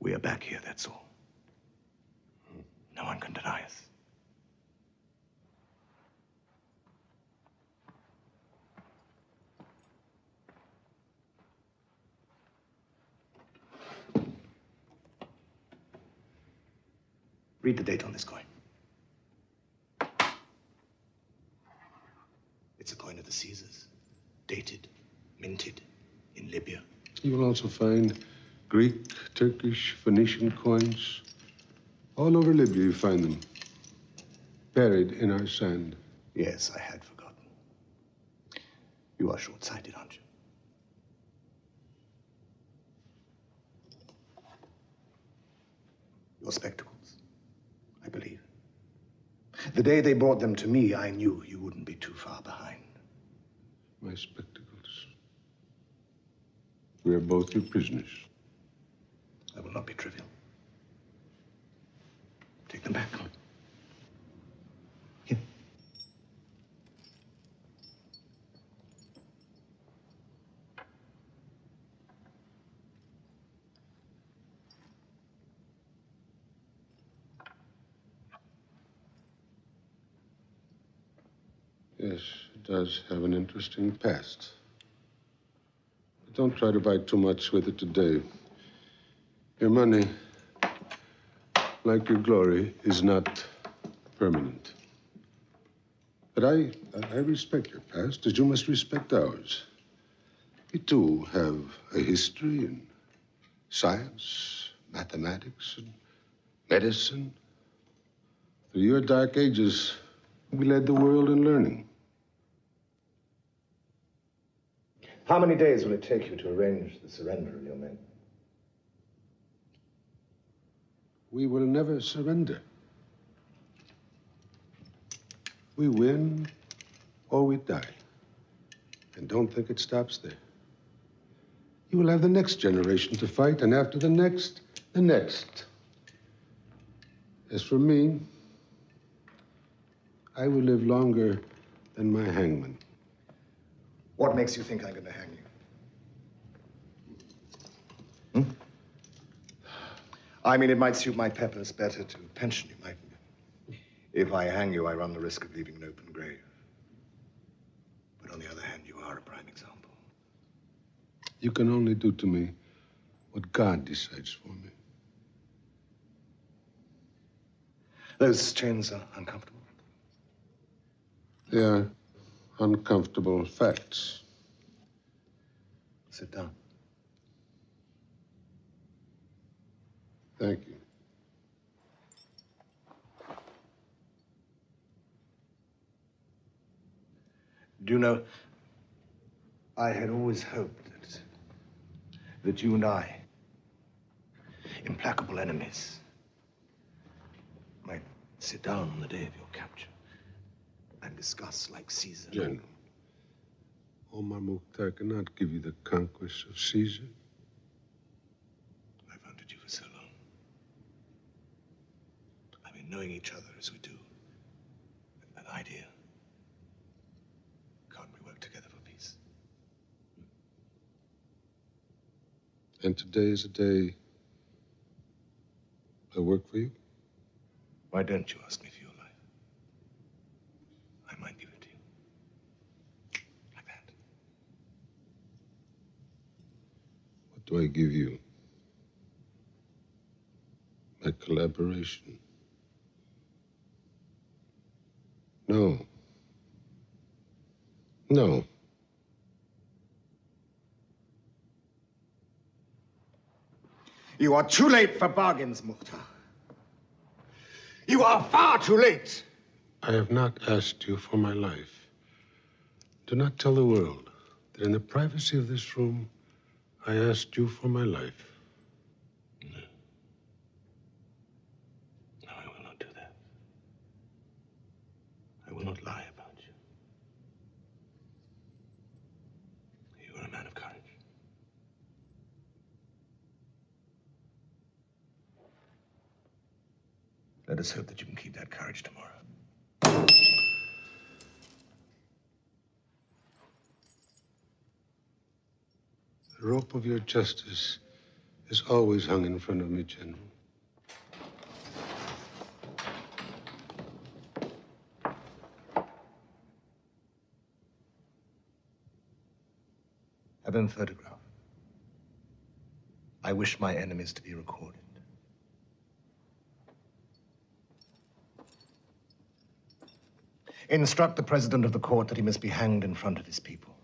We are back here, that's all. No one can deny us. Read the date on this coin. It's a coin of the Caesars, dated, minted in Libya. You will also find Greek, Turkish, Phoenician coins. All over Libya you find them, buried in our sand. Yes, I had forgotten. You are short-sighted, aren't you? Your spectacles, I believe. The day they brought them to me, I knew you wouldn't be too far behind. My spectacles. We are both your prisoners. I will not be trivial. Take them back. Here. Yes, it does have an interesting past. But don't try to buy too much with it today. Your money, like your glory, is not permanent. But I respect your past, as you must respect ours. We, too, have a history in science, mathematics, and medicine. Through your dark ages, we led the world in learning. How many days will it take you to arrange the surrender of your men? We will never surrender. We win or we die. And don't think it stops there. You will have the next generation to fight, and after the next, the next. As for me, I will live longer than my hangman. What makes you think I'm going to hang you? I mean, it might suit my purpose better to pension you, mightn't it? If I hang you, I run the risk of leaving an open grave. But on the other hand, you are a prime example. You can only do to me what God decides for me. Those chains are uncomfortable. They are uncomfortable facts. Sit down. Thank you. Do you know, I had always hoped that you and I, implacable enemies, might sit down on the day of your capture and discuss like Caesar. General, Omar Mukhtar cannot give you the conquest of Caesar. I've hunted you for so long. I mean, knowing each other as we do, an idea. Can't we work together for peace? And today is a day I work for you? Why don't you ask me for your life? I might give it to you. Like that. What do I give you? My collaboration? No. No. You are too late for bargains, Mukhtar. You are far too late. I have not asked you for my life. Do not tell the world that in the privacy of this room, I asked you for my life. No, I will not do that. I will not lie about you. You are a man of courage. Let us hope that you can keep that courage tomorrow. The rope of your justice is always hung in front of me, General. Have him photographed. I wish my enemies to be recorded. Instruct the president of the court that he must be hanged in front of his people.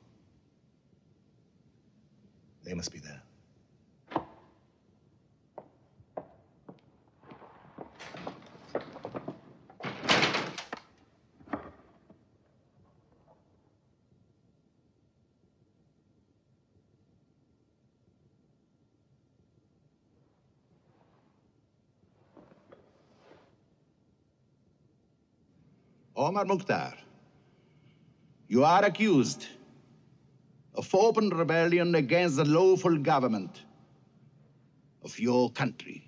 They must be there. Omar Mukhtar, you are accused of open rebellion against the lawful government of your country.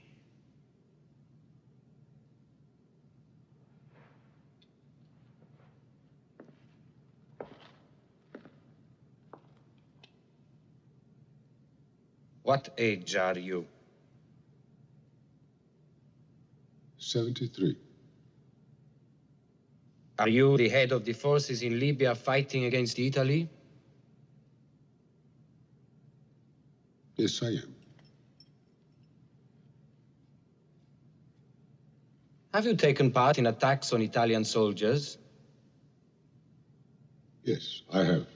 What age are you? 73. Are you the head of the forces in Libya fighting against Italy? Yes, I am. Have you taken part in attacks on Italian soldiers? Yes, I have.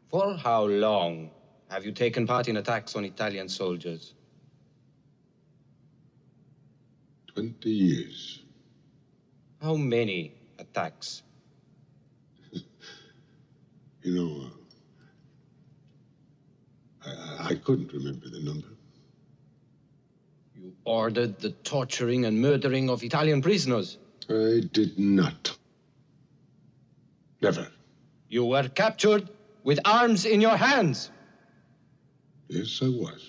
For how long have you taken part in attacks on Italian soldiers? 20 years. How many attacks? You know, I couldn't remember the number. You ordered the torturing and murdering of Italian prisoners. I did not. Never. You were captured with arms in your hands. Yes, I was.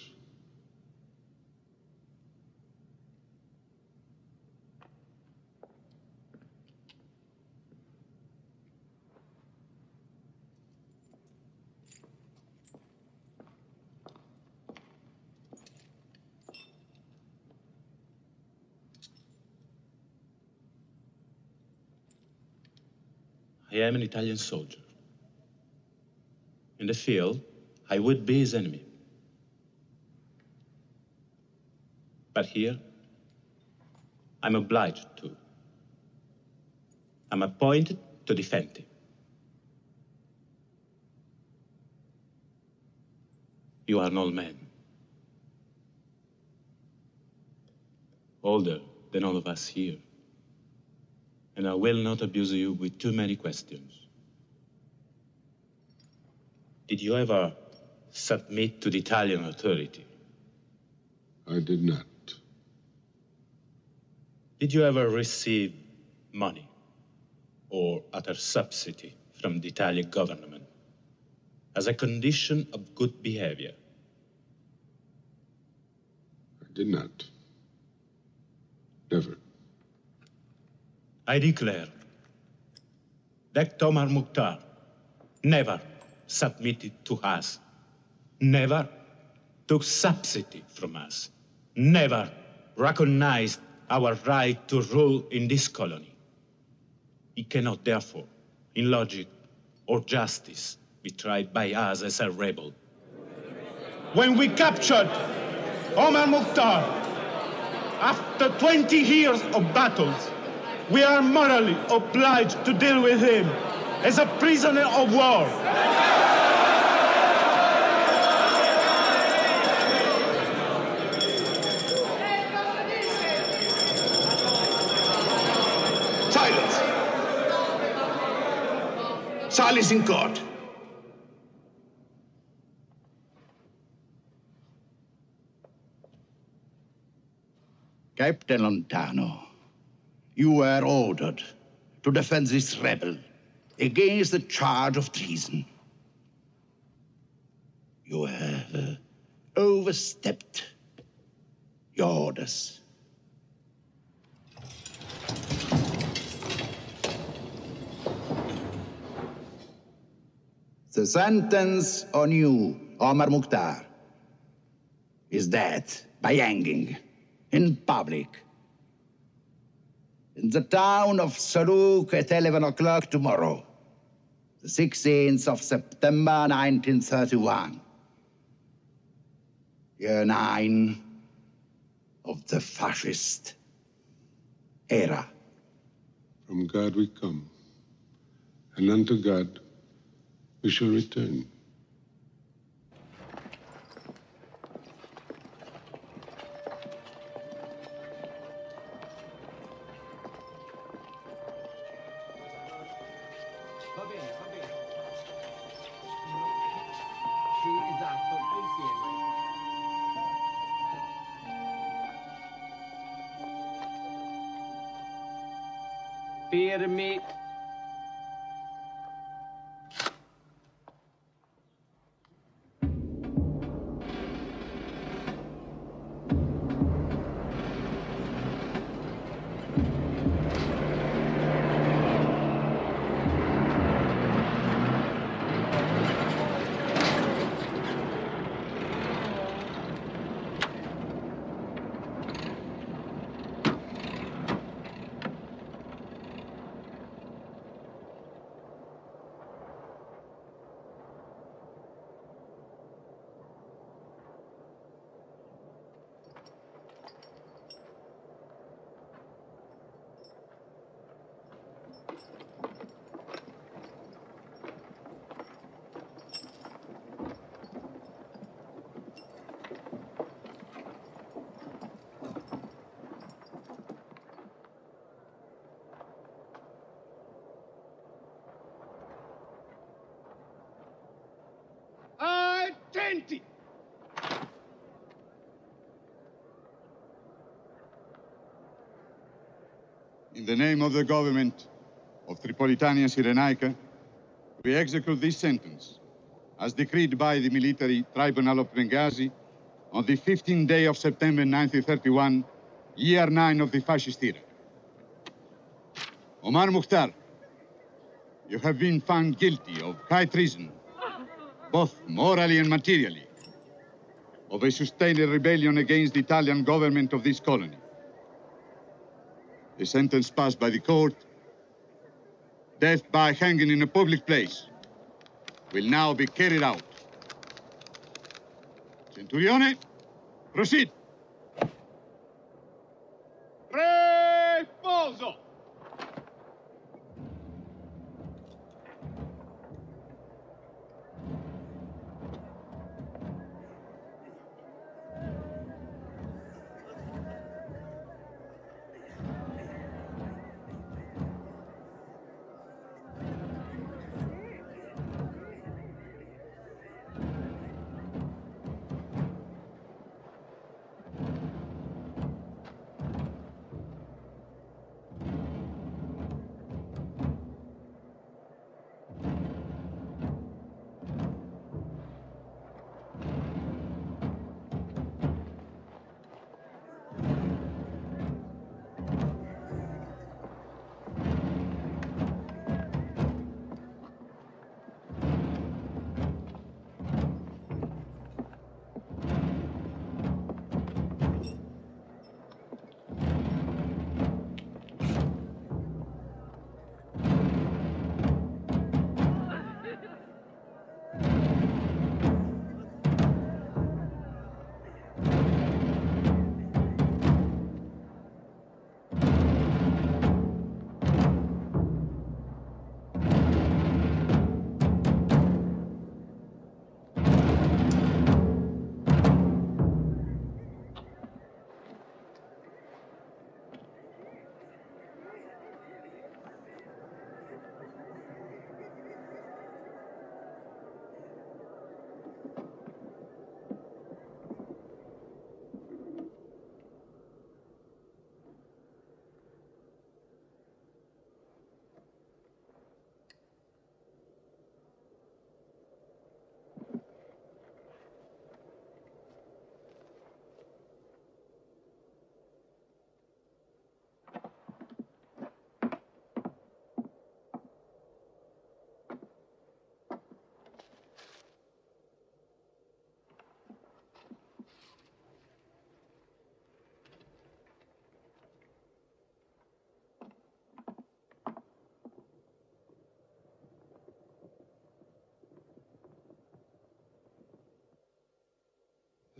I am an Italian soldier. In the field, I would be his enemy. But here, I'm obliged to. I'm appointed to defend him. You are an old man. Older than all of us here. And I will not abuse you with too many questions. Did you ever submit to the Italian authority? I did not. Did you ever receive money or other subsidy from the Italian government as a condition of good behavior? I did not. Never. I declare that Omar Mukhtar never submitted to us, never took subsidy from us, never recognized our right to rule in this colony. He cannot, therefore, in logic or justice, be tried by us as a rebel. When we captured Omar Mukhtar, after 20 years of battles, we are morally obliged to deal with him as a prisoner of war. Silence! Silence in court. Captain Lontano, you were ordered to defend this rebel against the charge of treason. You have overstepped your orders. The sentence on you, Omar Mukhtar, is death by hanging in public in the town of Sarouk at 11 o'clock tomorrow, the 16th of September, 1931. Year 9 of the fascist era. From God we come, and unto God we shall return. Firmi. Attenti! In the name of the government of Tripolitania Cyrenaica, we execute this sentence, as decreed by the military tribunal of Benghazi on the 15th day of September 1931, year 9 of the fascist era. Omar Mukhtar, you have been found guilty of high treason, both morally and materially, of a sustained rebellion against the Italian government of this colony. The sentence passed by the court, death by hanging in a public place, will now be carried out. Centurione, proceed. Pray!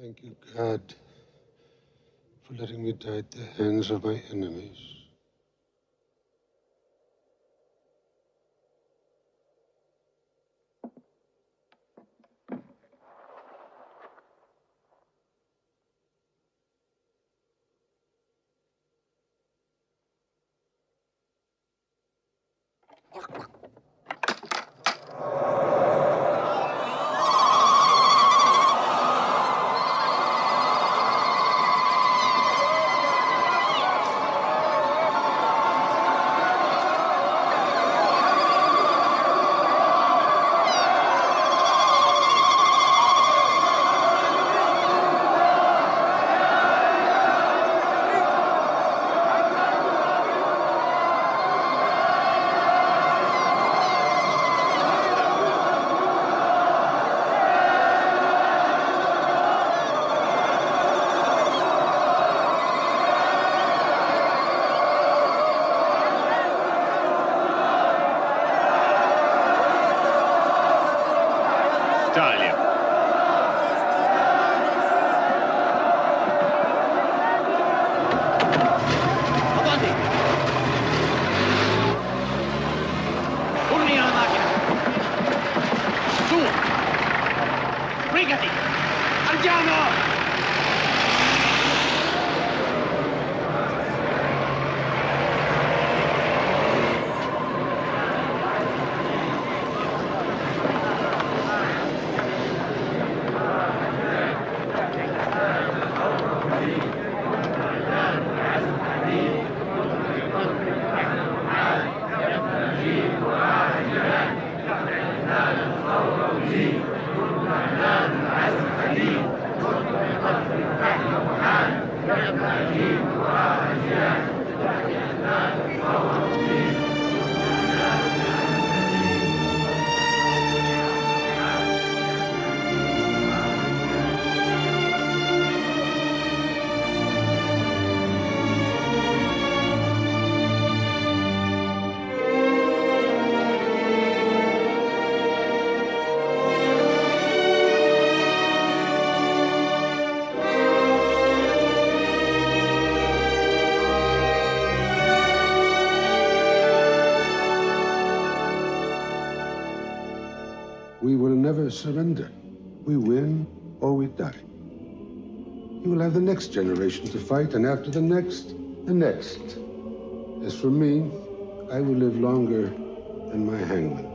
Thank you, God, for letting me die at the hands of my enemies. We will never surrender. We win or we die. You will have the next generation to fight, and after the next, the next. As for me, I will live longer than my hangman.